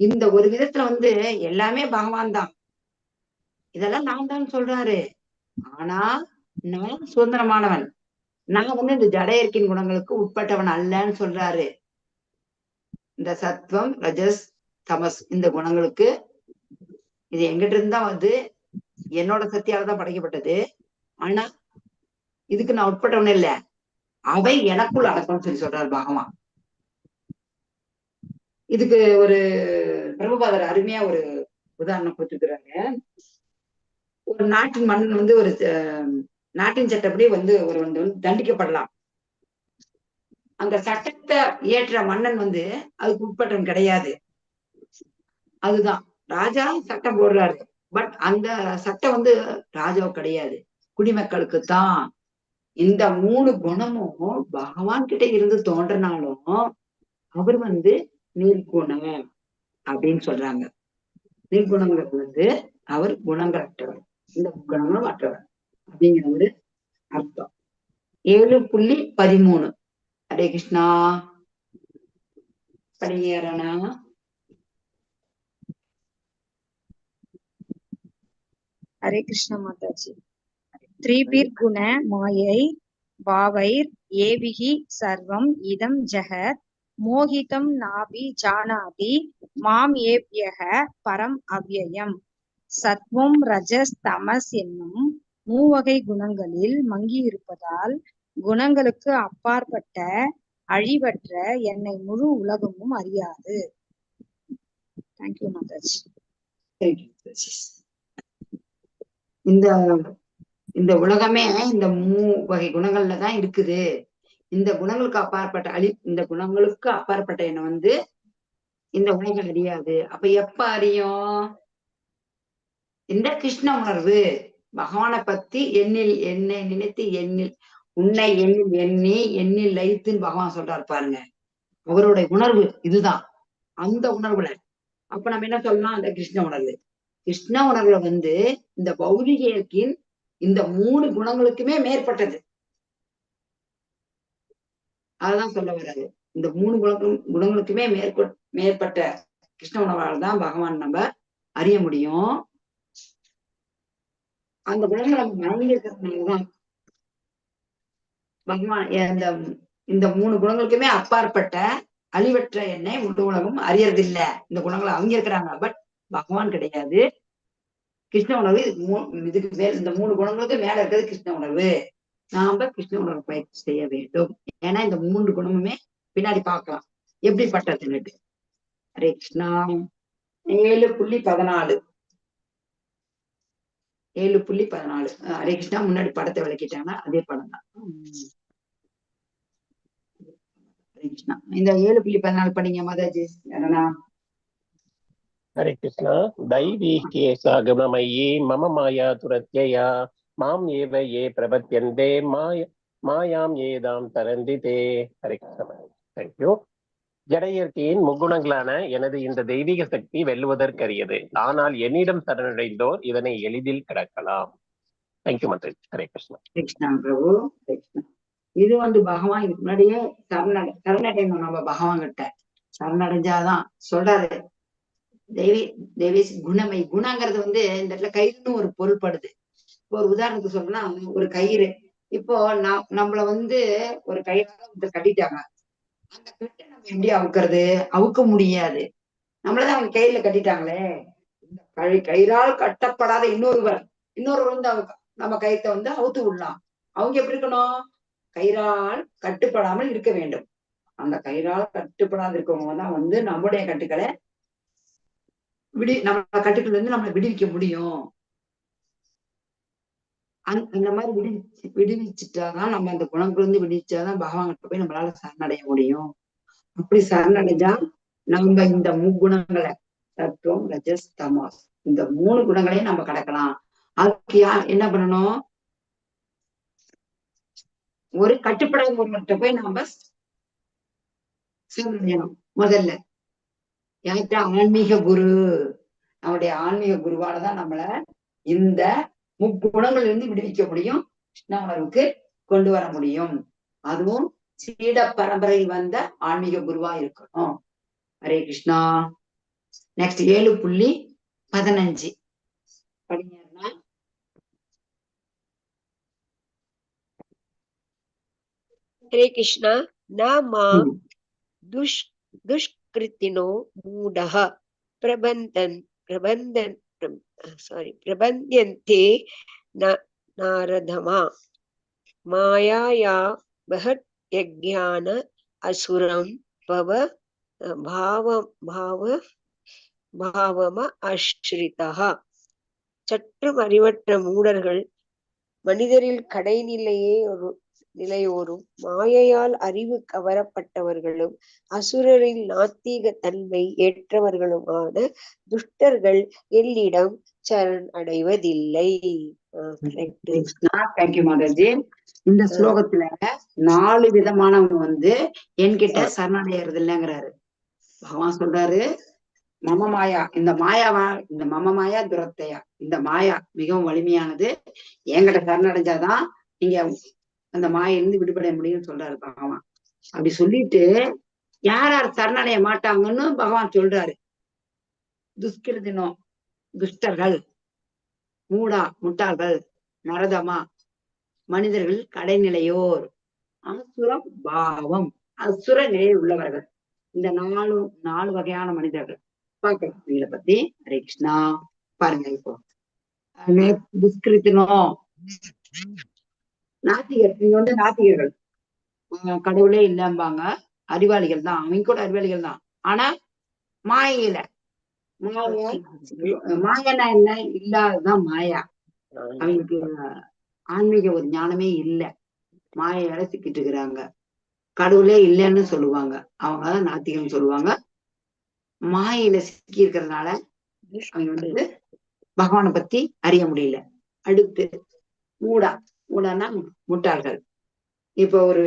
இந்த ஒரு விதத்துல எல்லாமே பகவான் தான், இதெல்லாம் நான் தான் சொல்றாரு. ஆனா நான் சுதந்திரமானவன், நான் இந்த ஜட இயற்கையின் குணங்களுக்கு உட்பட்டவன் அல்லன்னு சொல்றாரு. இந்த சத்வம், ரஜஸ், தமஸ் இந்த குணங்களுக்கு இது எங்கிட்ட இருந்தா என்னோட சக்தியாலதான் படைக்கப்பட்டது. ஆனா இதுக்கு நான் உட்பட்டவன் இல்ல, அவை எனக்குள் அடக்கம்னு சொல்றாரு பகவான். இதுக்கு ஒரு பிரபுபாதர் அருமையா ஒரு உதாரணம் கொடுத்துக்கிறாங்க. ஒரு நாட்டின் மன்னன் வந்து ஒரு நாட்டின் சட்டப்படி ஒரு தண்டிக்கப்படலாம். அந்த சட்டத்தை இயற்ற மன்னன் அதுக்கு உட்பட்டவன் கிடையாது. அதுதான் ராஜா சட்டம் போடுறாரு. பட் அந்த சட்டம் ராஜாவு கிடையாது, குடிமக்களுக்கு தான். இந்த 3 குணமும் பகவான் கிட்ட இருந்து தோன்றினாலும் அவர் நிர்குணம் அப்படின்னு சொல்றாங்க. நிர்குணங்கிறது அவர் குணங்களற்றவர், இந்த குணங்களும் அற்றவர் அப்படிங்கிற ஒரு அர்த்தம். 7.13 ஹரே கிருஷ்ணா. படியேறனா ஹரே கிருஷ்ண மாதாஜி. த்ரீபிர் குண மாயை பாவைர் ஏவிகி சர்வம் இதம் ஜெகத் மோகிதம் நாபி ஜானாதி மாம் ஏப்யக பரம் அவ்யயம். சத்வம் ரஜஸ் தமஸ் என்னும் மூவகை குணங்களில் மங்கி இருப்பதால் குணங்களுக்கு அப்பாற்பட்ட அழிவற்ற என்னை முழு உலகமும் அறியாது. தேங்க்யூ மாதாஜி. இந்த உலகமே இந்த மூவகை குணங்கள்ல தான் இருக்குது. இந்த குணங்களுக்கு அப்பாற்பட்ட இந்த குணங்களுக்கு அப்பாற்பட்ட என்ன இந்த உலகம் அறியாது. அப்ப எப்ப அறியும்? இந்த கிருஷ்ண உணர்வு, பகவானை பத்தி என்னை நினைத்து உன்னை எண்ணில் லயித்துன்னு பகவான் சொல்றாரு பாருங்க. அவருடைய உணர்வு இதுதான், அந்த உணர்வுல. அப்ப நம்ம என்ன சொல்லலாம்? அந்த கிருஷ்ண உணர்வு. கிருஷ்ண உணர்வுல இந்த பௌதிக இயற்கையின் இந்த 3 குணங்களுக்குமே மேற்பட்டது. அதுதான் சொல்ல வர்றாரு. இந்த 3 குணங்களுக்குமே மேற்பட்ட கிருஷ்ண உணர்வால் தான் பகவான் நம்ம அறிய முடியும். அந்த குணங்களை நம்ம மனதில் இருக்கிறதுனாலதான் பகவான் இந்த 3 குணங்களுக்குமே அப்பாற்பட்ட அழிவற்ற என்னை முழு உலகம் அறியறது இல்ல. இந்த குணங்களை அவங்க இருக்கிறாங்க, பட் பகவான் கிடையாது. கிருஷ்ண உணர்வு இதுக்கு மேல், இந்த 3 குணங்களுக்கு மேல இருக்கிறது கிருஷ்ண உணர்வு. நாம கிருஷ்ண உணர்வு பயிற்சி செய்ய வேண்டும். ஏன்னா இந்த 3 குணமுமே பின்னாடி பார்க்கலாம் எப்படிப்பட்டதுன்னு. ஹரே கிருஷ்ணா. 7.14 7.14 ஹரே கிருஷ்ணா. முன்னாடி படத்தை விளக்கிட்டாங்கன்னா அதே படம் தான். ஹரே கிருஷ்ணா. இந்த 7.14 படிங்க மாதாஜி. ஹரே கிருஷ்ணா. தைவீகே சாகமமயி மம மாயா துரத்யயா மாம் ஏவ ஏ பிரபத்யந்தே மாயாம் ஏதாம் தரந்திதே. ஹரே கிருஷ்ணா. தேங்க்யூ. ஜடையற்கையின் முக்குணங்களான எனது இந்த தெய்வீக சக்தி வெல்லுவதற்கரியது. ஆனால் என்னிடம் சரணடைந்தோர் இதனை எளிதில் கடக்கலாம். தேங்க்யூ மாதாஜி. ஹரே கிருஷ்ணா. கிருஷ்ணா பிரபு. இது பகவான் இதுக்கு முன்னாடியே சரணடையணும். நம்ம பகவான் கிட்ட சரணடைஞ்சாதான் சொல்றாரு. தெய்வீ குணமை. குணங்கிறது இந்த இடத்துல கயிறுன்னு ஒரு பொருள்படுது. இப்போ ஒரு உதாரணத்துக்கு சொல்லணும்னா, ஒரு கயிறு. இப்போ நம்மள ஒரு கயிறால கட்டிட்டாங்க. அந்த கட்டை நம்ம எப்படி அவுக்கிறது? அவுக்க முடியாது. நம்மளதான் அவங்க கையில கட்டிட்டாங்களே. இந்த கயிறால் கட்டப்படாத இன்னொருவர் நம்ம கயிற்றை அவுத்து விடலாம். அவங்க எப்படி இருக்கணும்? கயிறால் கட்டுப்படாமல் இருக்க வேண்டும். அந்த கயிறால் கட்டுப்படாத இருக்கவங்க தான் நம்முடைய கட்டுக்களை நம்ம கட்டுக்கள் நம்மளை விடுவிக்க முடியும். அந்த மாதிரி விடுவிச்சுட்டாதான், நம்ம அந்த குணங்கள் விடுவிச்சாதான் பகவான் கிட்ட போய் நம்மளால சரணடைய முடியும். அப்படி சரணடைஞ்சா நம்ம இந்த 3 குணங்களை, சத்துவம் ரஜஸ் தமஸ், இந்த 3 குணங்களையும் நம்ம கடக்கலாம். அதுக்கு என்ன பண்ணணும்? ஒரு கட்டுப்படாத ஒருவர்கிட்ட போய் நாம சரணடையணும். முதல்ல யார்கிட்ட? ஆன்மீக குரு. நம்முடைய ஆன்மீக குருவாலதான் நம்மள இந்த 3 குணங்கள்ல இருந்து விடுவிக்க முடியும், கிருஷ்ண உணர்வுக்கு கொண்டு வர முடியும். அதுவும் சீட பரம்பரையில் வந்த ஆன்மீக குருவா இருக்கணும். ஹரே கிருஷ்ணா. நெக்ஸ்ட் 7.15 படிங்கன்னா, ஹரே கிருஷ்ணா. நாமா துஷ்கிருத்தினோ மூடஹ பிரபந்தியந்தே நாரதமா மாயாயா யஜ்ஞான அசுரம் பவ பாவம அஸ்ரிதா. சற்றும் அறிவற்ற மூடர்கள் மனிதரில் நிலையோரும் மாயையால் அறிவு கவரப்பட்டவர்களும் அசுரரில் நாத்திக தன்மை ஏற்றவர்களுமான துஷ்டர்கள் என்னிடம் சரண் அடைவதில்லை. தேங்க்யூ மாதாஜி. இந்த ஸ்லோகத்துல 4 விதமானவங்க வந்து என்கிட்ட சரணடைகிறது இல்லைங்கிறாரு. பகவான் சொல்றாரு, மம மாயா, இந்த மம மாயா துரத்தையா, இந்த மாயா மிகவும் வலிமையானது, என்கிட்ட சரணடைஞ்சாதான் நீங்க அந்த மாயிலிருந்து விடுபட முடியும்னு சொல்றாரு பகவான். அப்படி சொல்லிட்டு யார் யார் சரணடைய மாட்டாங்கன்னு பகவான் சொல்றாரு. துஷ்கிருதினோ, துஷ்டர்கள், முட்டாள்கள், நரதமா, மனிதர்கள், கடைநிலையோர், அசுரம் பாவம், அசுர நிலை உள்ளவர்கள். இந்த 4 வகையான மனிதர்கள் பார்க்கலாம். இவங்களை பத்தி ஹரே கிருஷ்ணா பாருங்க. இப்போ துஷ்கிருத்தினோ நாத்திகர், இங்க வந்து நாத்திகர்கள் கடவுளே இல்லம்பாங்க, அறிவாளிகள் தான், அவங்க கூட அறிவாளிகள் தான். ஆனா மாயில மாயனா என்ன, இல்லாததான் மாயா. அவங்களுக்கு ஆன்மீக ஒரு ஞானமே இல்லை, மாயையால சிக்கிட்டு இருக்கிறாங்க. கடவுளே இல்லைன்னு சொல்லுவாங்க, அவங்கதான் நாத்திகம்னு சொல்லுவாங்க. மாயில சிக்கி இருக்கிறதுனால அவங்க வந்து பகவானை பத்தி அறிய முடியல. அடுத்து மூடானா முட்டாள்கள். இப்ப ஒரு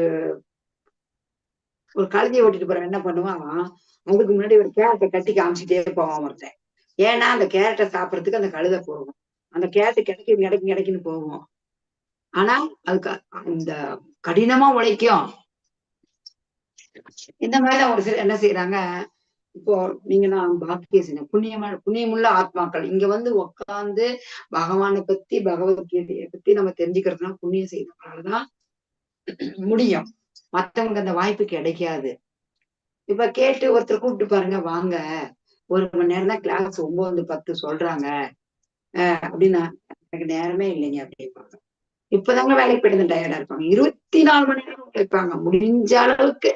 கழுதையை ஓட்டிட்டு போறவன் என்ன பண்ணுவான், அதுக்கு முன்னாடி ஒரு கேரட்டை கட்டி காமிச்சுட்டே போவான் ஒருத்தன். ஏன்னா அந்த கேரட்டை சாப்பிடறதுக்கு அந்த கழுதை போகும், அந்த கேரட்டு கிடைக்குன்னு போவோம். ஆனா அதுக்கு இந்த கடினமா உழைக்கும். இந்த மாதிரிதான் ஒரு சிலர் என்ன செய்யறாங்க, இப்போ நீங்க நான் பாக்கிய செய்யணும், புண்ணியமுள்ள ஆத்மாக்கள் இங்க வந்து உட்கார்ந்து பகவானை பத்தி பகவத்கீதையை பத்தி நம்ம தெரிஞ்சுக்கிறதுனா புண்ணியம் செய்யறதுனாலதான் முடியும். மத்தவங்க அந்த வாய்ப்பு கிடைக்காது. இப்ப கேட்டு ஒருத்தர் கூப்பிட்டு பாருங்க, வாங்க 1 மணி நேரம் தான் கிளாஸ், 9-10 சொல்றாங்க அப்படின்னா, எனக்கு நேரமே இல்லைங்க அப்படிப்பாங்க. இப்பதாங்க வேலைக்கு போயிட்டு டயர்டா இருப்பாங்க. 24 மணி நேரம் உழைப்பாங்க. முடிஞ்ச அளவுக்கு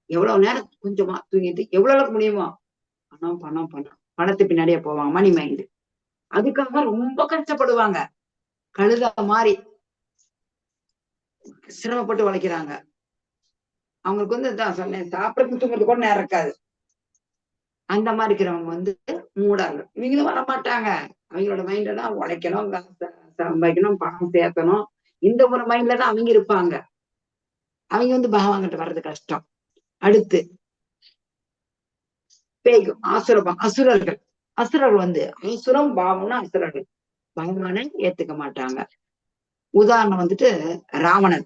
எவ்வளவு நேரம் கொஞ்சமா தூங்கிட்டு எவ்வளவு அளவுக்கு முடியுமோ பணத்து பின்னாடியே போவாங்க, மணி மைண்டு. அதுக்காக ரொம்ப கஷ்டப்படுவாங்க, கழுத மாதிரி சிரமப்பட்டு உழைக்கிறாங்க. அவங்களுக்கு வந்து சொன்னேன், சாப்பிடறதுக்கு தூங்குறது கூட நேரம் இருக்காது. அந்த மாதிரி இருக்கிறவங்க வந்து மூடாங்க. இவங்களும் வரமாட்டாங்க. அவங்களோட மைண்ட்ல தான் உழைக்கணும், சம்பாதிக்கணும், பணம் சேர்த்தணும், இந்த ஒரு மைண்ட்ல தான் அவங்க இருப்பாங்க. அவங்க வந்து பகவான்கிட்ட வர்றது கஷ்டம். அடுத்து பேய்க்கும் அசுரர்கள் வந்து அசுரம் பாவம்னா அசுரர்கள் பகவானை ஏத்துக்க மாட்டாங்க. உதாரணம் வந்துட்டு ராவணன்,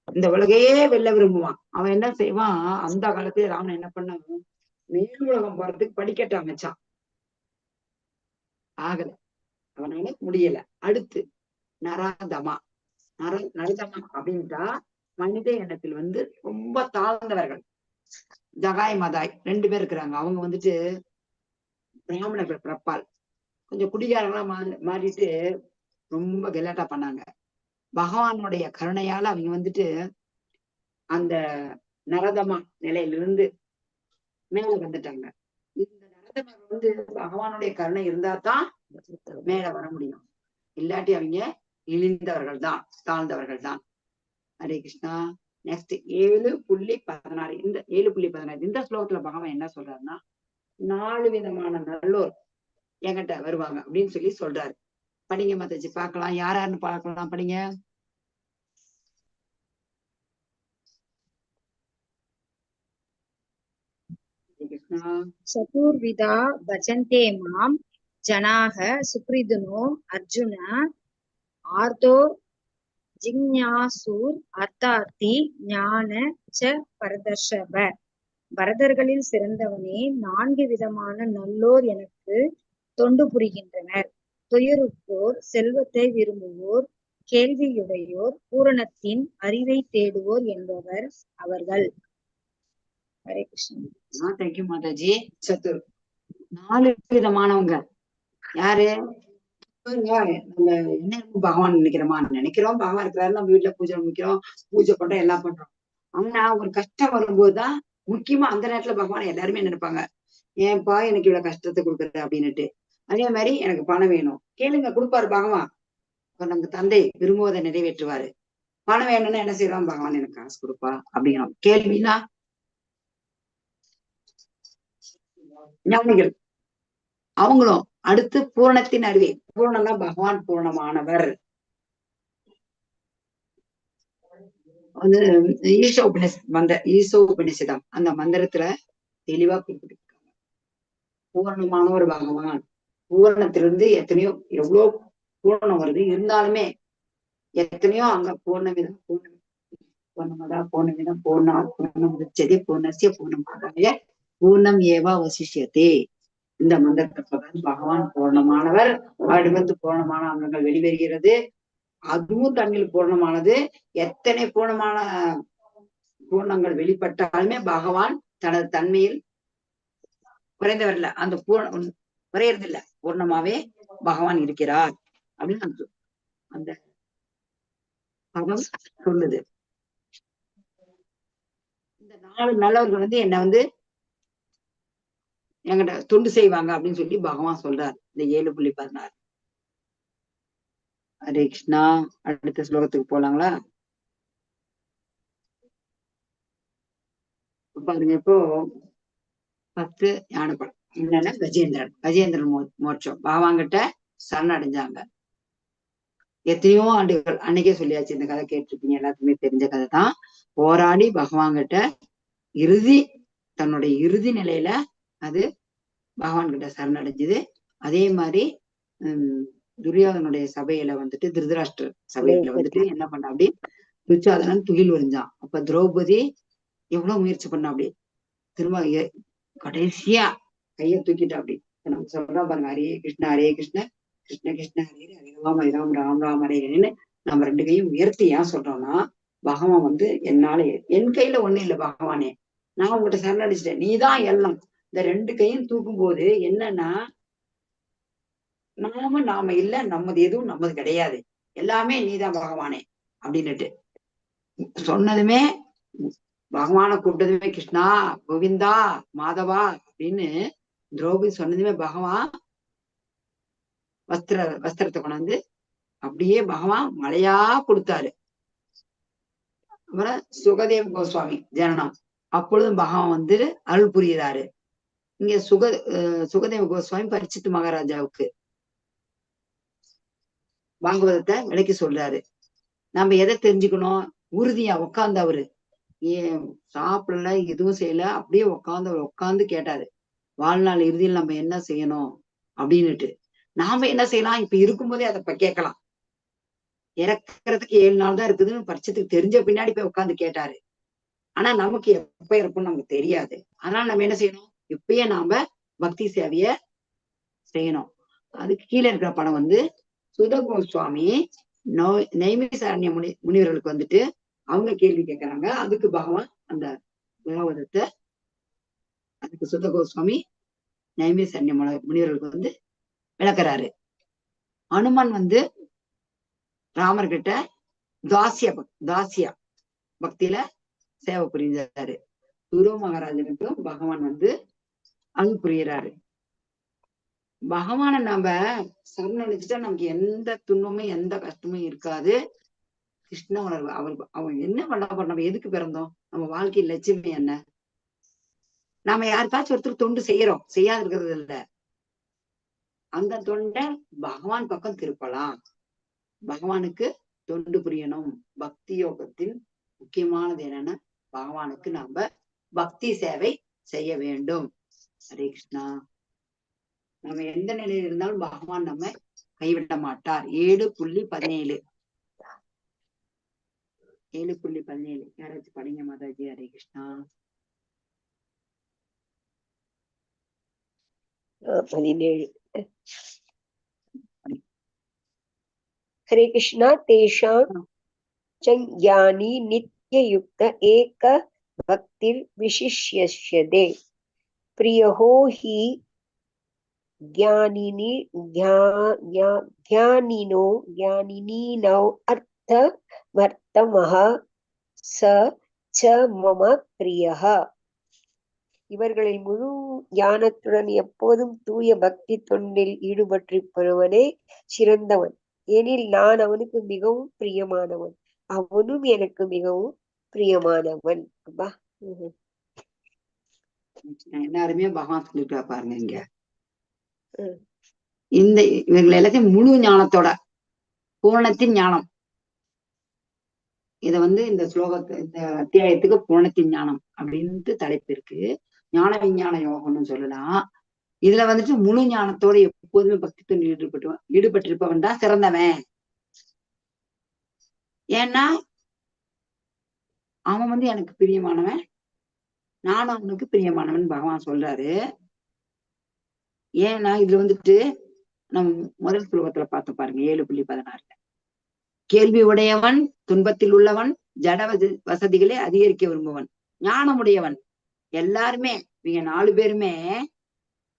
இந்த உலகையே வெல்ல விரும்புவான். அவன் என்ன செய்வான், அந்த காலத்துல ராவணன் என்ன பண்ண, மேல் உலகம் போறதுக்கு படிக்கட்டு அமைச்சான், ஆகல, அவனால முடியல. அடுத்து நரதமா அப்படின்ட்டா மனித எண்ணத்தில் வந்து ரொம்ப தாழ்ந்தவர்கள். ஜகாய் மதாய் 2 பேர் இருக்கிறாங்க. அவங்க வந்துட்டு பிராமணர்கள் பிறப்பால் கொஞ்சம் குடிகாரங்களா மாறிட்டு ரொம்ப கெலாட்டா பண்ணாங்க. பகவானுடைய கருணையால அவங்க வந்துட்டு அந்த நரதமா நிலையிலிருந்து மேல வந்துட்டாங்க. இந்த நரதமா வந்து பகவானுடைய கருணை இருந்தா தான் மேல வர முடியும், இல்லாட்டி அவங்க இழிந்தவர்கள் தான், தாழ்ந்தவர்கள் தான். ஹரே கிருஷ்ணா. நெக்ஸ்ட் 7.16. இந்த 7.16 இந்த ஸ்லோகத்துல பகவான் என்ன சொல்றாருன்னா, 4 விதமான நல்லோர் என்கிட்ட வருவாங்க அப்படின்னு சொல்லி சொல்றாரு. படிங்க மாதாஜி, பார்க்கலாம் யாருன்னு பார்க்கலாம், படிங்க. சதுர்விதா பஜந்தே மாம் ஜனாக சுக்ரிதுனோ அர்ஜுன ஆர்தோ ஜிக்ஞாசூர் அர்த்தார்த்தி ஞான ச பரதர்ஷப. பரதர்களில் சிறந்தவனே, 4 விதமான நல்லோர் எனக்கு தொண்டு புரிகின்றனர். துயருப்போர், செல்வத்தை விரும்புவோர், கேள்வியுடையோர், பூரணத்தின் அறிவை தேடுவோர் என்பவர் அவர்கள். ஹரே கிருஷ்ணா. தேங்க்யூ மாதாஜி. சத்துர் 4 விதமானவங்க யாரு? நம்ம என்ன பகவான் நினைக்கிறோம், பகவான் இருக்கிறாரு, நம்ம வீட்டுல பூஜை முடிக்கிறோம், பூஜை பண்றோம், எல்லாம் பண்றோம். ஆனா ஒரு கஷ்டம் வரும்போதுதான் முக்கியமா அந்த நேரத்துல பகவான் எல்லாருமே நினைப்பாங்க, ஏன்பா எனக்கு இவ்வளவு கஷ்டத்தை கொடுக்குற அப்படின்னுட்டு. அதே மாதிரி எனக்கு பணம் வேணும், கேளுங்க கொடுப்பாரு பகவான். இப்ப நம்ம தந்தை விரும்புவதை நிறைவேற்றுவாரு. பணம் வேணும்னா என்ன செய்வான் பகவான், எனக்கு காசு கொடுப்பா அப்படிங்கிறோம். கேள்வினா ஞானிகள் அவங்களும் அடுத்து பூரணத்தின் அறிவை, பூரணம்னா பகவான் பூரணமானவர். வந்து ஈசோ உபநிஷதம் அந்த மந்திரத்துல தெளிவா குறிப்பிட்டிருக்காங்க. பூரணமானவர் பகவான். பூரணத்திலிருந்து எத்தனையோ எவ்வளவு பூரணம் வருது, இருந்தாலுமே எத்தனையோ அங்க பூர்ணமிதம் பூர்ணமதா பூர்ணமிதம் பூர்ணாத் பூர்ணமுதச்யதே பூர்ணஸ்ய பூர்ணமாதாய பூர்ணம் ஏவா வசிஷ்யதே. இந்த மந்திரத்தை சொல்றது பகவான் பூர்ணமானவர். அடுத்து பூர்ணமான அங்கங்கள் வெளிவருகிறது. அதுவும் தண்ணில் பூர்ணமானது. எத்தனை பூர்ணமான பூர்ணங்கள் வெளிப்பட்டாலுமே பகவான் தனது தன்மையில் குறைந்தவர் இல்ல, அந்த குறையறது இல்ல, பூர்ணமாவே பகவான் இருக்கிறார் அப்படின்னு அந்த பதம் சொல்லுது. இந்த 4 நல்லவர்கள் வந்து என்ன வந்து என்கிட்ட தொண்டு செய்வாங்க அப்படின்னு சொல்லி பகவான் சொல்றாரு இந்த 7.16. ஹரே கிருஷ்ணா. அடுத்த ஸ்லோகத்துக்கு போலாங்களா? பாருங்க, இப்போ 10 ஞானப்படம் என்னன்னா கஜேந்திரன் மோட்சம் பகவான்கிட்ட சரணடைஞ்சாங்க. எத்தனையோ ஆண்டுகள், அன்னைக்கே சொல்லியாச்சு, இந்த கதை கேட்டிருப்பீங்க, எல்லாத்துக்குமே தெரிஞ்ச கதை தான். போராடி பகவான்கிட்ட தன்னுடைய இறுதி நிலையில அது பகவான் கிட்ட சரணடைஞ்சது. அதே மாதிரி துரியோதனுடைய சபையில வந்துட்டு, திருதராஷ்டிர சபையில வந்துட்டு என்ன பண்ண, அப்படி துச்சாதனன் துகில் வரிஞ்சான். அப்ப திரௌபதி எவ்வளவு முயற்சி பண்ண, அப்படி திரும்ப கடைசியா கைய தூக்கிட்டா. அப்படி நம்ம சொல்றோம் பாருங்க, ஹரே கிருஷ்ணா ஹரே கிருஷ்ண கிருஷ்ண கிருஷ்ண ஹரே ஹரே ராம் ஹரே ராம் ராம் ராம் ஹரே ஹரேன்னு நம்ம 2 கையும் உயர்த்தி ஏன் சொல்றோம்னா, பகவான் வந்து என்னால, என் கையில ஒண்ணு இல்லை பகவானே, நான் உங்ககிட்ட சரணடைச்சிட்டேன், நீதான் எல்லாம். இந்த 2 கையும் தூக்கும் போது என்னன்னா, நாம இல்ல, நம்மது எதுவும் நம்மது கிடையாது, எல்லாமே நீதான் பகவானே அப்படின்னுட்டு சொன்னதுமே, பகவானை கூப்பிட்டதுமே கிருஷ்ணா கோவிந்தா மாதவா அப்படின்னு திரௌபதி சொன்னதுமே பகவான் வஸ்திரத்தை கொண்டாந்து அப்படியே பகவான் மழையா கொடுத்தாரு. அப்புறம் சுகதேவ கோஸ்வாமி ஜனனம், அப்பொழுதும் பகவான் வந்து அருள் புரிகிறாரு. இங்க சுகதேவ கோஸ்வாமி பரிச்சித்து மகாராஜாவுக்கு பாகவதத்தை விளக்கி சொல்றாரு. நம்ம எதை தெரிஞ்சுக்கணும், உறுதியா உட்கார்ந்து அவரு ஏன் சாப்பிடல, எதுவும் செய்யல, அப்படியே உட்காந்து கேட்டாரு, வாழ்நாள் இறுதியில் நம்ம என்ன செய்யணும் அப்படின்னுட்டு. நாம என்ன செய்யலாம், இப்ப இருக்கும்போதே அதை கேட்கலாம். இறக்குறதுக்கு 7 நாள் தான் இருக்குதுன்னு பட்சத்துக்கு தெரிஞ்ச பின்னாடி போய் உட்காந்து கேட்டாரு. ஆனா நமக்கு எப்ப இருப்போம்னு நமக்கு தெரியாது. அதனால நம்ம என்ன செய்யணும், இப்பயே நாம பக்தி சேவைய செய்யணும். அதுக்கு கீழே இருக்கிற படம் வந்து சுத கோஸ்வாமி நைமிசாரண்ய முனிவர்களுக்கு வந்துட்டு அவங்க கேள்வி கேட்கறாங்க. அதுக்கு பகவான் அந்த பாகவதத்தை அதுக்கு சுத கோஸ்வாமி நைமிசாரண்ய முனிவர்களுக்கு வந்து விளக்குறாரு. அனுமன் வந்து ராமர்கிட்ட தாசியா பக்தியில சேவை புரிஞ்சாரு. துருவ மகாராஜனுக்கும் பகவான் வந்து அருள் புரிகிறாரு. பகவானை நாம சரணடைச்சுட்டா நமக்கு எந்த துன்பமும் எந்த கஷ்டமும் இருக்காது. கிருஷ்ண உணர்வு. அவன் என்ன பண்ண, நம்ம எதுக்கு பிறந்தோம், நம்ம வாழ்க்கையின் லட்சியமே என்ன, நாம யாருக்காச்சும் ஒருத்தர் தொண்டு செய்யறோம், செய்யாது இருக்கிறது இல்ல, அந்த தொண்டை பகவான் பக்கம் திருப்பலாம். பகவானுக்கு தொண்டு புரியணும். பக்தி யோகத்தின் முக்கியமானது என்னன்னா, பகவானுக்கு நாம பக்தி சேவை செய்ய வேண்டும். ஹரே கிருஷ்ணா. நம்ம எந்த நிலையில இருந்தாலும் பகவான் நம்ம கைவிட மாட்டார். 7.17 யாராச்சும் படிங்க மாதாஜி. ஹரே கிருஷ்ணா. 17. हरे कृष्णा. तेषां च ज्ञानी नित्ययुक्त एक भक्तिर्विशिष्यते प्रियो हि ज्ञानिनो अर्थमर्थमः स ச மம பிரியஹ. இவர்களில் முழு ஞானத்துடன் எப்போதும் தூய பக்தி தொண்டில் ஈடுபட்டிருப்பவனே சிறந்தவன். ஏனில் நான் அவனுக்கு மிகவும் பிரியமானவன், அவனும் எனக்கு மிகவும் பிரியமானவன். அப்பா எல்லாருமே பகவான் சொல்லிட்டு பாருங்க இங்க. ம். இந்த இவர்கள் எல்லாத்தையும் முழு ஞானத்தோட, பூரணத்தின் ஞானம். இத இந்த ஸ்லோகத்து இந்த அத்தியாயத்துக்கு பூரணத்தின் ஞானம் அப்படின்ட்டு தலைப்பு இருக்கு. ஞான விஞ்ஞான யோகம்னு சொல்லலாம். இதுல முழு ஞானத்தோட எப்போதுமே பக்தி தொண்டில் ஈடுபட்டிருப்பவன் தான் சிறந்தவன். ஏன்னா அவன் எனக்கு பிரியமானவன், நானும் அவனுக்கு பிரியமானவன் பகவான் சொல்றாரு. ஏன்னா இதுல நம்ம முதல் ஸ்லோகத்துல பார்த்து பாருங்க 7.16. கேள்வி உடையவன், துன்பத்தில் உள்ளவன், ஜட வசதிகளை அதிகரிக்க விரும்புவன், ஞானமுடையவன். எல்லாருமே இவங்க 4 பேருமே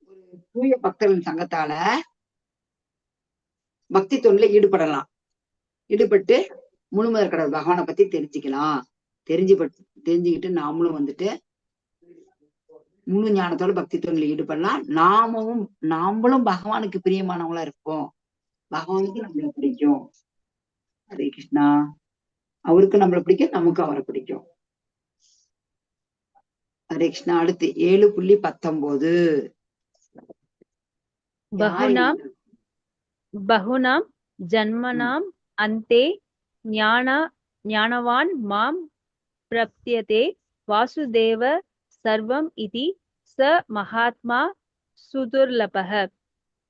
ஒரு தூய பக்தர்களின் சங்கத்தால பக்தி தொண்டில ஈடுபடலாம். ஈடுபட்டு முழுமுதற் கடவுள் பகவானை பத்தி தெரிஞ்சுக்கலாம். தெரிஞ்சுக்கிட்டு நாமளும் முழு ஞானத்தோட பக்தி தொண்டில ஈடுபடலாம். நாமளும் பகவானுக்கு பிரியமானவங்களா இருப்போம். பகவானுக்கு நம்மள பிடிக்கும். ஹரே கிருஷ்ணா. அவருக்கு நம்மள பிடிக்கும், நமக்கு அவரை பிடிக்கும். ஹரே கிருஷ்ணா. அடுத்து 7.19. பகுனாம் ஜன்மனாம் அந்தே ஞானவான் மாம் பிரப்யதே வாசுதேவ சர்வம் இதி ச மகாத்மா சுதுர்லபஹ.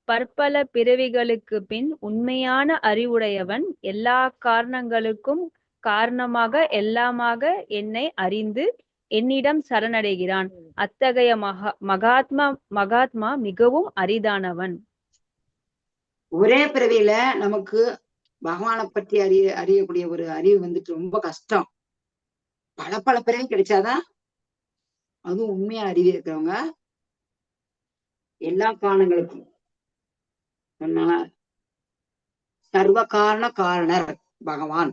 பற்பல பிறவிகளுக்கு பின் உண்மையான அறிவுடையவன், எல்லா காரணங்களுக்கும் காரணமாக எல்லாமாக என்னை அறிந்து என்னிடம் சரணடைகிறான். அத்தகைய மகாத்மா மிகவும் அரிதானவன். ஒரே பிறவியில நமக்கு பகவானை பற்றி அறியக்கூடிய ஒரு அறிவு ரொம்ப கஷ்டம். பல பிறவி கிடைச்சாதான் அதுவும் உண்மையா அறிவு இருக்கிறவங்க எல்லா காரணங்களுக்கும் சர்வ காரணர் பகவான்.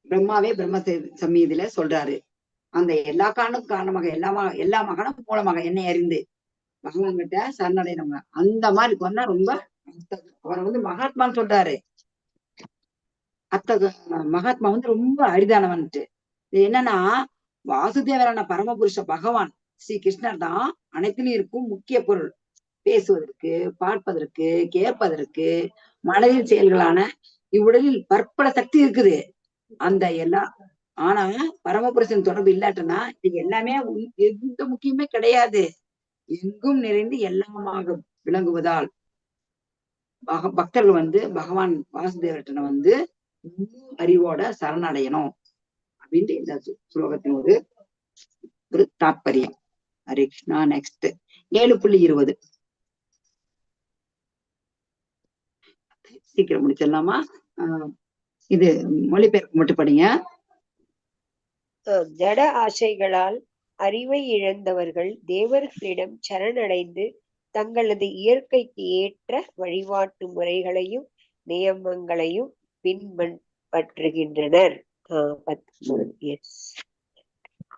பிரம்மாவே பிரம்ம சமீதியில சொல்றாரு, அந்த எல்லா காரணத்துக்கும் காரணமாக எல்லா மகனும் மூலமாக என்னை அறிந்து பகவான் கிட்ட சரணடைனவங்க. அந்த மாதிரி சொன்னா ரொம்ப அவரை மகாத்மான்னு சொல்றாரு. மகாத்மா ரொம்ப அரிதானவன்ட்டு. இது என்னன்னா, வாசுதேவரான பரமபுருஷ பகவான் ஸ்ரீ கிருஷ்ணர் தான் அனைத்திலும் இருக்கும் முக்கிய பொருள். பேசுவதற்கு, பார்ப்பதற்கு, கேட்பதற்கு, மனதில் செயல்களான இவ்வுடலில் பற்பல சக்தி இருக்குது. அந்த ஆனா பரமபுருஷன் தொடர்பு இல்லாட்டனா இது எல்லாமே எந்த முக்கியமே கிடையாது. எங்கும் நிறைந்து எல்லாமாக விளங்குவதால் பக்தர்கள் பகவான் வாசுதேவர்கிட்ட முழு அறிவோட சரணடையணும் அப்படின்ட்டு இந்த ஸ்லோகத்தின் ஒரு தாற்பயம். ஹரே கிருஷ்ணா. நெக்ஸ்ட் 7.20. சீக்கிரம் முடிச்சிடலாமா? இது மொழிபெயர்ப்பு மட்டும் படிங்க. ஜட ஆசைகளால் அறிவை இழந்தவர்கள் தேவர்களிடம் சரணடைந்து தங்களது இயற்கைக்கு ஏற்ற வழிபாட்டு முறைகளையும் நியமங்களையும் பின்பற்றுகின்றனர்.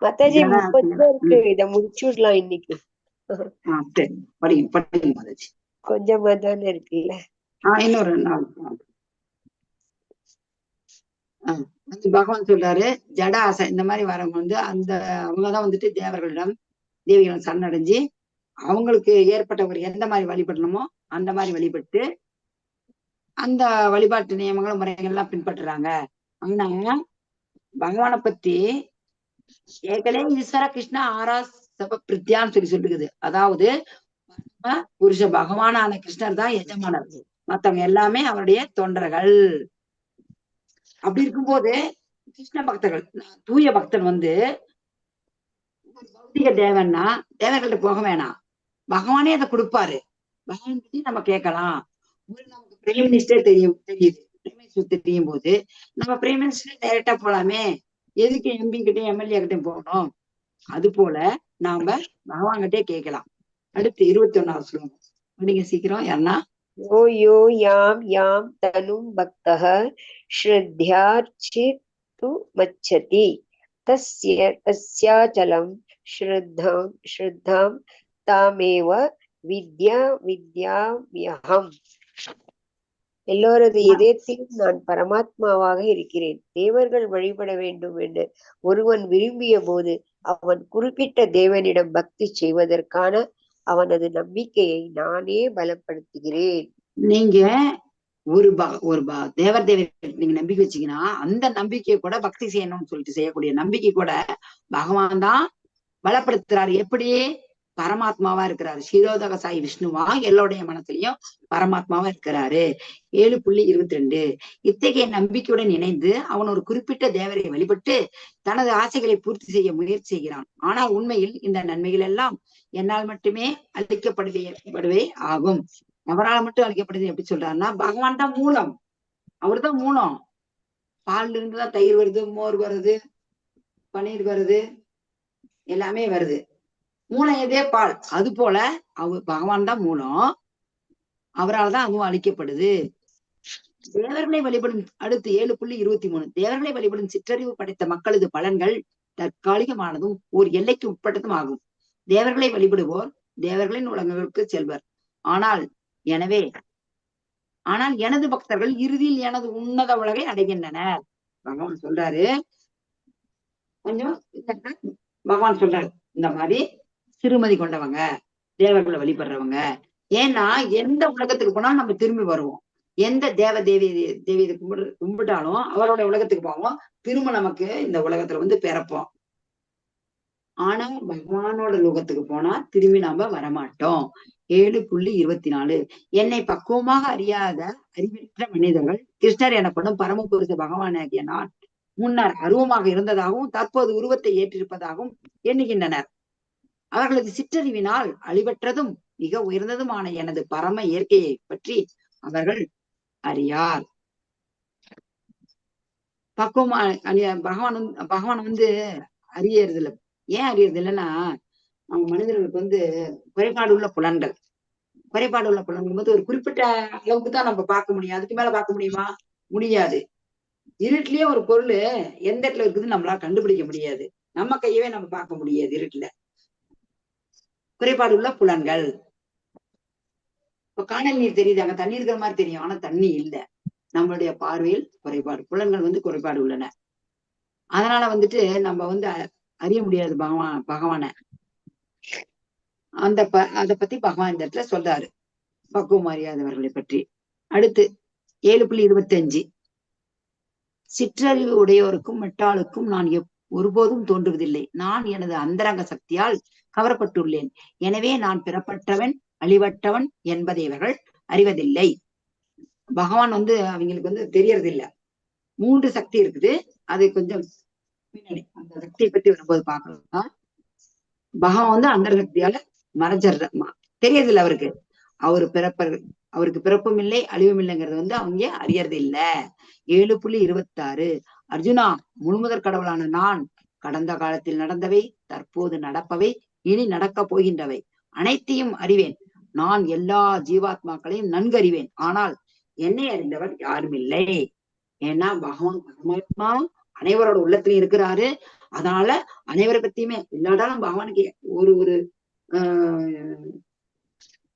மாதாஜி 30 இருக்கு, இத முடிச்சுடலாம் இன்னைக்கு. கொஞ்சமா தானே இருக்குல்ல. இன்னொரு நாள் பகவான் சொல்றாரு, ஜட ஆசை இந்த மாதிரி வரவங்க அவங்கதான் தேவர்களிடம் தேவிகளிடம் சரணடைஞ்சு அவங்களுக்கு ஏற்பட்டவர் எந்த மாதிரி வழிபடணுமோ அந்த மாதிரி வழிபட்டு அந்த வழிபாட்டு நியமங்களும் முறைகள் எல்லாம் பின்பற்றுறாங்க. ஆனா பகவானை பத்தி ஏற்கனவே ஈஸ்வர கிருஷ்ணா ஆராசப பிரித்யான்னு சொல்லுது. அதாவது புருஷ பகவானான கிருஷ்ணர் தான் எஜமானர், மத்தவங்க எல்லாமே அவருடைய தொண்டர்கள். அப்படி இருக்கும்போது கிருஷ்ண பக்தர்கள், தூய பக்தன் பௌத்திக தேவன்னா தேவர்கள்ட்ட போக வேணாம், பகவானே அதை கொடுப்பாரு. பகவான் பத்தி நம்ம கேட்கலாம். நமக்கு பிரைம் மினிஸ்டர் தெரியும் போது நம்ம பிரைம் மினிஸ்டர் டைரக்டா போலாமே, எதுக்கு எம்பி கிட்டையும் எம்எல்ஏ கிட்டையும் போகணும்? அது போல நாம பகவான் கிட்டே கேட்கலாம். அடுத்து 21வது ஸ்லோகம் நீங்க சீக்கிரம். யாருன்னா யோ யோ யாம் யாம் தனும் பக்தஹ ஸ்ரத்யார்ச்சித் तु मच्छति तस्याचलं श्रद्धां तामेव வித்யாமியகம். எல்லோரது இதயத்திலும் நான் பரமாத்மாவாக இருக்கிறேன். தேவர்கள் வழிபட வேண்டும் என்று ஒருவன் விரும்பிய போது அவன் குறிப்பிட்ட தேவனிடம் பக்தி செய்வதற்கான அவனது நம்பிக்கையை நானே பலப்படுத்துகிறேன். நீங்க ஒரு தேவர் நீங்க நம்பிக்கை வச்சீங்கன்னா அந்த நம்பிக்கையை கூட பக்தி செய்யணும்னு சொல்லிட்டு செய்யக்கூடிய நம்பிக்கை கூட பகவான் தான் பலப்படுத்துறாரு. எப்படி? பரமாத்மாவா இருக்கிறாரு. சீரோதக சாய் விஷ்ணுவா எல்லோடைய மனத்திலையும் பரமாத்மாவா இருக்கிறாரு. 7.22 இத்தகைய நம்பிக்கையுடன் இணைந்து அவன் ஒரு குறிப்பிட்ட தேவரை வழிபட்டு தனது ஆசைகளை பூர்த்தி செய்ய முயற்சி செய்கிறான். ஆனால் உண்மையில் இந்த நன்மைகள் எல்லாம் என்னால் மட்டுமே அளிக்கப்படுவே ஆகும். அவரால் மட்டும் அளிக்கப்படுது. எப்படி சொல்றாருன்னா, பகவான் தான் மூலம், அவர் தான் மூலம். பால்ல இருந்துதான் தயிர் வருது, மோர் வருது, பன்னீர் வருது, எல்லாமே வருது. மூலம் எதே பால். அது போல பகவான் தான் மூலம், அவரால் தான் அதுவும் அளிக்கப்படுது. தேவர்களை வழிபடும் அடுத்து 7.23 தேவர்களை வழிபடும் சிற்றறிவு படைத்த மக்களது பலன்கள் தற்காலிகமானதும் ஓர் எல்லைக்கு உட்பட்டதும் ஆகும். தேவர்களை வழிபடுவோர் தேவர்களின் உலகங்களுக்கு செல்வர். ஆனால் எனது பக்தர்கள் இறுதியில் எனது உன்னத உலகை அடைகின்றனர். பகவான் சொல்றாரு. கொஞ்சம் பகவான் சொல்றாரு, இந்த மாதிரி சிறுமதி கொண்டவங்க, தேவர்களை வழிபடுறவங்க. ஏன்னா எந்த உலகத்துக்கு போனாலும் நம்ம திரும்பி வருவோம். எந்த தேவி கும்பிட்டாலும் அவரோட உலகத்துக்கு போவோம். திரும்ப நமக்கு இந்த உலகத்துல பிறப்போம். ஆனா பகவானோட லோகத்துக்கு போனா திரும்பி நாம வரமாட்டோம். 7.24 என்னை பக்குவமாக அறியாத அறிவற்ற மனிதர்கள் கிருஷ்ணர் எனப்படும் பரமபுருஷ பகவானாகிய நான் முன்னர் அருவமாக இருந்ததாகவும் தற்போது உருவத்தை ஏற்றிருப்பதாகவும் எண்ணுகின்றனர். அவர்களது சிற்றறிவினால் அழிவற்றதும் மிக உயர்ந்ததுமான எனது பரம இயற்கையை பற்றி அவர்கள் அறியார். பக்குவமா பகவான் அறியறது இல்லை. ஏன் அறியறது இல்லைன்னா, நம்ம மனிதர்களுக்கு குறைபாடு உள்ள புலன்கள் போது ஒரு குறிப்பிட்ட அளவுக்கு தான் நம்ம பார்க்க முடியும். அதுக்கு மேல பார்க்க முடியுமா? முடியாது. இருட்டுலயே ஒரு பொருள் எந்த இடத்துல இருக்குதுன்னு நம்மளால கண்டுபிடிக்க முடியாது. நம்ம கையவே நம்ம பார்க்க முடியாது இருட்டுல. குறைபாடு உள்ள புலன்கள். இப்ப காணல் நீர் தெரியுது, அங்க தண்ணி இருக்கிற மாதிரி தெரியும், ஆனா தண்ணி இல்லை. நம்மளுடைய பார்வையில் குறைபாடு, புலன்கள் குறைபாடு உள்ளன. அதனால நம்ம அறிய முடியாது பகவான. அதை பத்தி பகவான் இந்த இடத்துல சொல்றாரு, பக்குவம் அறியாதவர்களை பற்றி. அடுத்து 7.25 சிற்றறிவு உடையோருக்கும் மெட்டாளுக்கும் நான் ஒருபோதும் தோன்றுவதில்லை. நான் எனது அந்தரங்க சக்தியால் கவரப்பட்டுள்ளேன். எனவே நான் பிறப்பட்டவன் அழிவற்றவன் என்பதை இவர்கள் அறிவதில்லை. பகவான் அவங்களுக்கு தெரியறதில்லை. 3 சக்தி இருக்குது. அது கொஞ்சம் அந்த சக்தியை பத்தி வரும்போது பார்க்கலாம். பகவான் அந்தர சக்தியால மறைஞ்சிடுற தெரியறதில்லை அவருக்கு. அவருக்கு பிறப்பும் இல்லை அழிவும் இல்லைங்கிறது அவங்க அறியறது இல்ல. 7.26 அர்ஜுனா, முழுமுதற் கடவுளான நான் கடந்த காலத்தில் நடந்தவை, தற்போது நடப்பவை, இனி நடக்க போகின்றவை அனைத்தையும் அறிவேன். நான் எல்லா ஜீவாத்மாக்களையும் நன்கு அறிவேன். ஆனால் என்னை அறிந்தவர் யாரும் இல்லை. ஏன்னா பகவான் பரமாத்மா அனைவரோட உள்ளத்திலையும் இருக்கிறாரு. அதனால அனைவரை பத்தியுமே இல்லாட்டாலும் பகவானுக்கு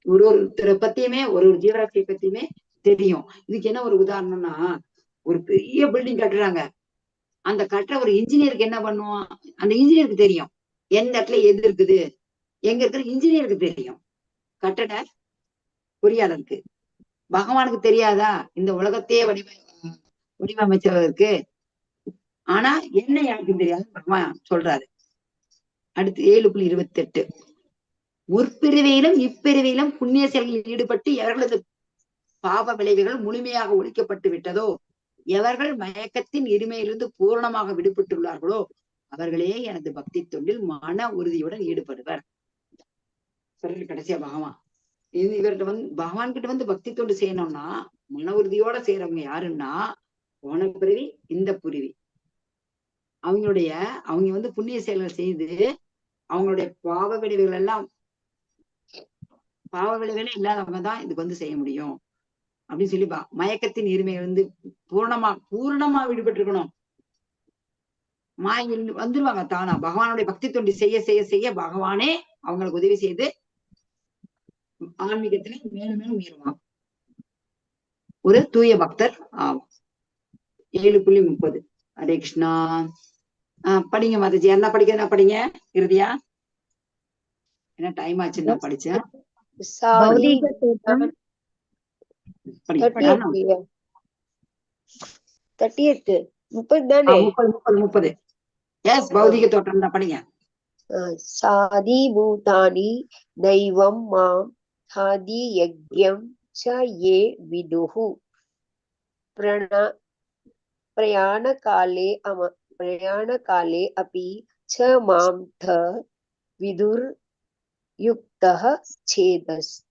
ஒருத்தரை பத்தியுமே ஒரு ஜீவராசியை பத்தியுமே தெரியும். இதுக்கு என்ன ஒரு உதாரணம்னா, ஒரு பெரிய பில்டிங் கட்டுறாங்க. அந்த கட்டுற ஒரு இன்ஜினியருக்கு என்ன பண்ணுவோம்? அந்த இன்ஜினியருக்கு தெரியும் எந்த இடத்துல எது இருக்குது, எங்க இருக்கிற இன்ஜினியருக்கு தெரியும். கட்டட பொறியாளருக்கு. பகவானுக்கு தெரியாதா இந்த உலகத்தையே வடிவமைச்சவருக்கு? ஆனா என்ன யாருக்கும் தெரியாது, பகவான் சொல்றாரு. அடுத்து 7.28 முற்பிரிவையிலும் இப்பிரிவையிலும் புண்ணிய செயல்களில் ஈடுபட்டு எவர்களது பாவ விளைவுகள் முழுமையாக ஒழிக்கப்பட்டு விட்டதோ, எவர்கள் மயக்கத்தின் இருமையிலிருந்து பூரணமாக விடுபட்டுள்ளார்களோ அவர்களே எனது பக்தி தொண்டில் மன உறுதியுடன் ஈடுபடுவர். சொல்ற கடைசியா பகவான் இவர்கிட்ட பகவான் கிட்ட பக்தி தொண்டு செய்யணும்னா மன உறுதியோட செய்யறவங்க யாருன்னா, போன பிறவி இந்த புரிவி அவங்க புண்ணிய செயல்கள் செய்து அவங்களுடைய பாவ விளைவுகள் இல்லாதவங்க தான் இதுக்கு செய்ய முடியும் அப்படின்னு சொல்லி மயக்கத்தின் இருமையை பூரணமா விடுபட்டு இருக்கணும். மாயில் வந்துருவாங்க தானா. பகவானுடைய பக்தி தொண்டி செய்ய செய்ய செய்ய பகவானே அவங்களுக்கு உதவி செய்து ஆன்மீகத்துல மேலும் மேலும் உயருவாங்க. ஒரு தூய பக்தர் ஆகும். 7.30. ஹரே கிருஷ்ணா. படிங்க மாதாஜி. என்ன படிக்கிறதா படிங்க இறுதியா. என்ன டைம் ஆச்சுன்னு நான் படிச்சேன். பௌதீக தோற்றம் 30 தானே? 30. எஸ், பௌதிக தோற்றம் தான் படிங்க. சாதி பூதானி தெய்வம் மாம் ஹாதி யக்ஞம் ச யே விதுஹு பிரயாணகாலே அபி ச மாம் த விதுர் யுக்தஹ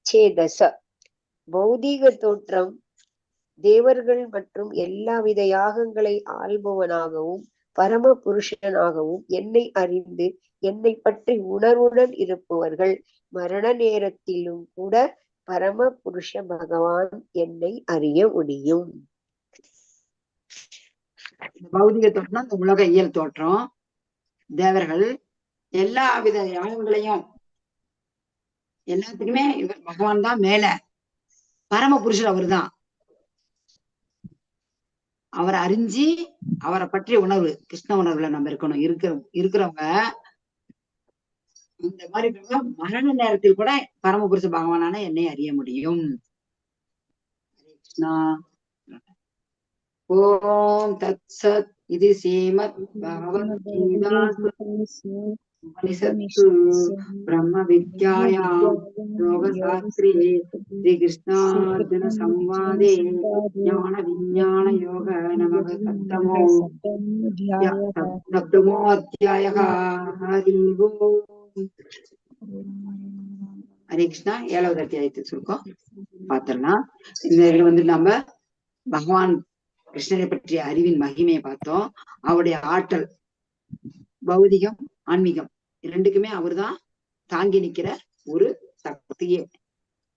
சேதச. பௌதீக தோற்றம் தேவர்கள் மற்றும் எல்லாவித யாகங்களை ஆள்பவனாகவும் பரம புருஷனாகவும் என்னை அறிந்து என்னை பற்றி உணர்வுடன் இருப்பவர்கள். மரண நேரத்திலும் கூட பரம புருஷ பகவான் என்னை அறிய முடியும். பௌதிக தோற்றம் இந்த உலக இயல் தோற்றம். தேவர்கள் எல்லா வித யாகங்களையும் எல்லாத்துக்குமே இவர் பகவான் தான் மேல. பரம புருஷர் அவர் தான். அவரை அறிஞ்சு அவரை பற்றிய உணர்வு, கிருஷ்ண உணர்வுல நம்ம இருக்கணும். இருக்கிறவங்க இந்த மாதிரி மரண நேரத்தில் கூட பரமபுருஷ பகவானான என்னை அறிய முடியும். கிருஷ்ணா. ஓம் தத் சத். இது ஸ்ரீமத் பகவத்கீதா பிரம்ம வித்யாயாம் யோகசாஸ்திரே ஸ்ரீ கிருஷ்ணார்ஜுன சம்வாதே ஞான விஞ்ஞான யோக நமக சப்தமோ அத்தியாயः. ஹரி ஓம். ஹரே கிருஷ்ணா. 7வது அத்தியாயத்தை சொல்லுவோம், பாத்திரலாம். இந்த இதுல நம்ம பகவான் கிருஷ்ணரை பற்றிய அறிவின் மகிமையை பார்த்தோம். அவருடைய ஆற்றல், பௌதிகம் ஆன்மீகம் இரண்டுக்குமே அவர்தான் தாங்கி நிக்கிற ஒரு சக்தியே.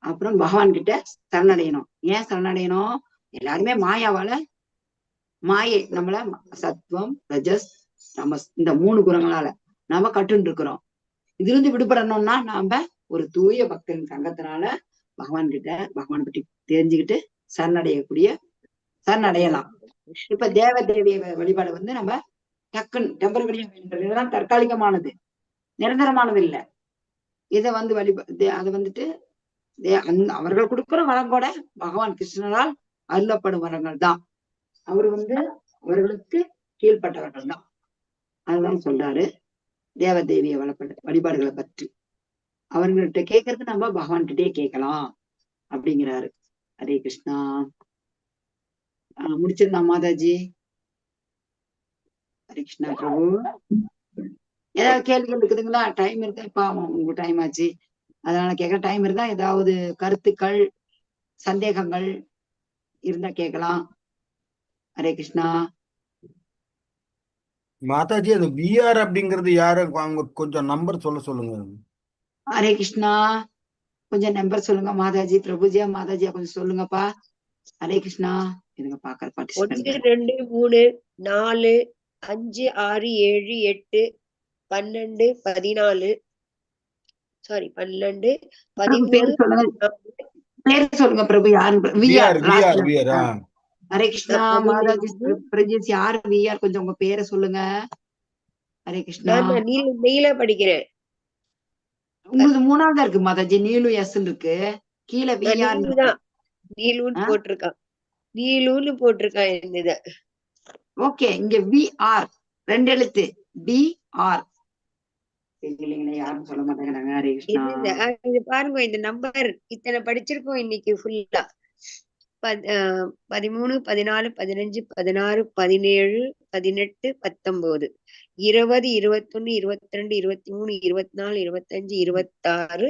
அப்புறம் பகவான் கிட்ட சரணடையணும். ஏன் சரணடையணும்? எல்லாருமே மாயை நம்மள சத்வம் ரஜஸ் தமஸ் இந்த 3 குணங்களால நாம கட்டுன்னு இருக்கிறோம். இதுல இருந்து விடுபடணும்னா நாம ஒரு தூய பக்தரின் சங்கத்தினால பகவான் பற்றி தெரிஞ்சுக்கிட்டு சரணடையலாம். இப்ப தேவ தேவிய வழிபாடு நம்ம டக்குன்னு டெம்பரவரியா வேணுன்றது. இதெல்லாம் தற்காலிகமானது, நிரந்தரமானது இல்ல. இதை அதை வந்துட்டு அவர்கள் கொடுக்கிற வரம் கூட பகவான் கிருஷ்ணரால் அருளப்படும் வரங்கள் தான். அவரு அவர்களுக்கு கீழ்பட்டவர்கள் தான். அதுதான் சொல்றாரு தேவ தேவிய வழிபாடுகளை பற்றி. அவர்கள்ட்ட கேட்கறது நம்ம பகவான் கிட்டே கேட்கலாம் அப்படிங்கிறாரு. ஹரே கிருஷ்ணா. முடிச்சிருந்தா மாதாஜி? ஹரே கிருஷ்ணா பிரபு. ஏதாவது கேள்விகள் இருக்குதுங்களா? டைம் இருக்கா? பாவம் உங்க டைம் ஆச்சு, அதனால கேட்க. டைம் இருந்தா ஏதாவது கருத்துக்கள் சந்தேகங்கள் இருந்தா கேட்கலாம். ஹரே கிருஷ்ணா. மாதாஜி, அது விஆர் அப்படிங்கிறது யாரு? அவங்க கொஞ்சம் நம்பர் சொல்லுங்க. ஹரே கிருஷ்ணா. கொஞ்சம் நம்பர் சொல்லுங்க மாதாஜி. பிரபுஜியா மாதாஜியா கொஞ்சம் சொல்லுங்கப்பா. ஹரே கிருஷ்ணா. இதுங்க பாக்குற 1 2 3 4 5 6 7 8 12 14 சாரி 12 13 பேர் சொல்லுங்க பிரபு. யாரு? ஹரே கிருஷ்ணா. மாதாஜி பிரஜேஷ் யாரு விஆர்? கொஞ்சம் உங்க பேரை சொல்லுங்க. ஹரே கிருஷ்ணா. நீல படிக்கிறேன். உங்களுக்கு 3ஆவதா இருக்கு மாதாஜி. நீலு எஸ் இருக்கு, கீழே விஆர் தான். நீலுன்னு போட்டிருக்கான். நீலுன்னு போட்டிருக்கான் இந்த. ஓகே, இங்க விஆர் 2 எழுத்து. பிஆர் இல்லைங்களா? யாரும் சொல்ல மாட்டேங்கிறாங்க. ஹரே கிருஷ்ணா. இது பாருங்க, இந்த நம்பர் இத்தனை படிச்சிருக்கோம் இன்னைக்கு ஃபுல்லா. 13 14 15 16 17 18 19 20 21 22 23 24 25 26.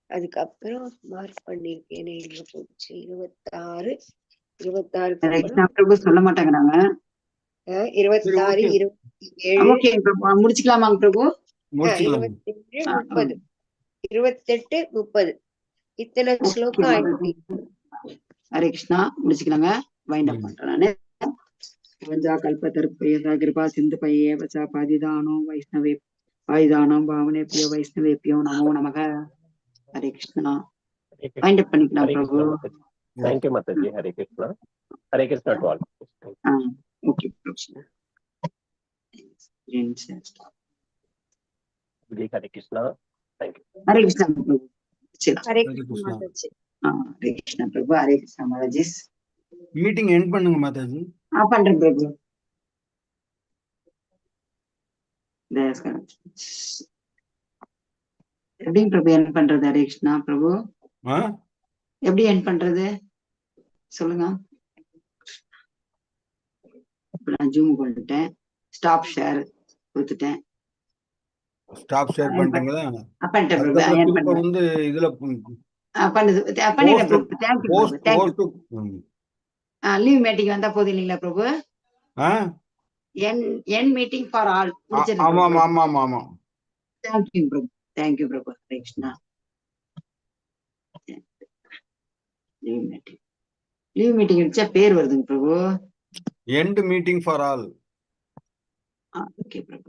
அதுக்கப்புறம் மார்க் பண்ணிருக்கேன். 26 பிரபு சொல்ல மாட்டேங்கிறாங்க. 26 27 முடிச்சுக்கலாமாங்க பிரபு? 27 30 28 30 இத்தனை ஸ்லோகம் ஆயிடுச்சு. ஹரே கிருஷ்ணா. முடிச்சுக்கலாங்க. வைண்ட் அப் பண்றேன் நானு. பஞ்சா கல்பதர்பயதா கிருபா சிந்து பையேவ ச பதிதானோ வைஷ்ணவே பாய்தானம் பாவனேபியோ வைஷ்ணவேபியோ நமோ நமக. ஹரே கிருஷ்ணா. வைண்ட் அப் பண்ணிக்கலாம் Hare Prabhu. Krishna Mataji. Thank you Mataji. Hare Krishna. Hare Krishna to all. Okay Prabhu. Hare Krishna. Thank you. Hare Krishna Prabhu. சரி. ஹரே ஹரே கிருஷ்ண கிருஷ்ணா. மாதாஜி. ஹரே கிருஷ்ணா பிரபு. ஹரே கிருஷ்ணா மாதாஜி. மீட்டிங் எண்ட் பண்ணுங்க மாதாஜி. பண்றேன் பிரபு. எப்படி பிரபு என் பண்றது? ஹரே கிருஷ்ணா பிரபு. எப்படி என் பண்றது சொல்லுங்க. நான் ஜூம் பண்ணிட்டேன். ஸ்டாப் ஷேர் கொடுத்துட்டேன். ஸ்டாப் ஷேர் பண்ணிட்டீங்களா? பண்ணிட்டேன் பிரபு. திரும்ப வந்து இதுல பண்ணிட்டேன் Prabhu. Thank you Prabhu. Thank you. Leave meeting வந்தா போதும் இல்லைங்களா Prabhu? End meeting for all முடிச்சிருக்கேன். ஆமா ஆமா ஆமா ஆமா. Thank you Prabhu. Thank you Prabhu. Hare Krishna. Leave meeting வச்சா பேர் வருதுங்க Prabhu. End meeting for all. Okay Prabhu.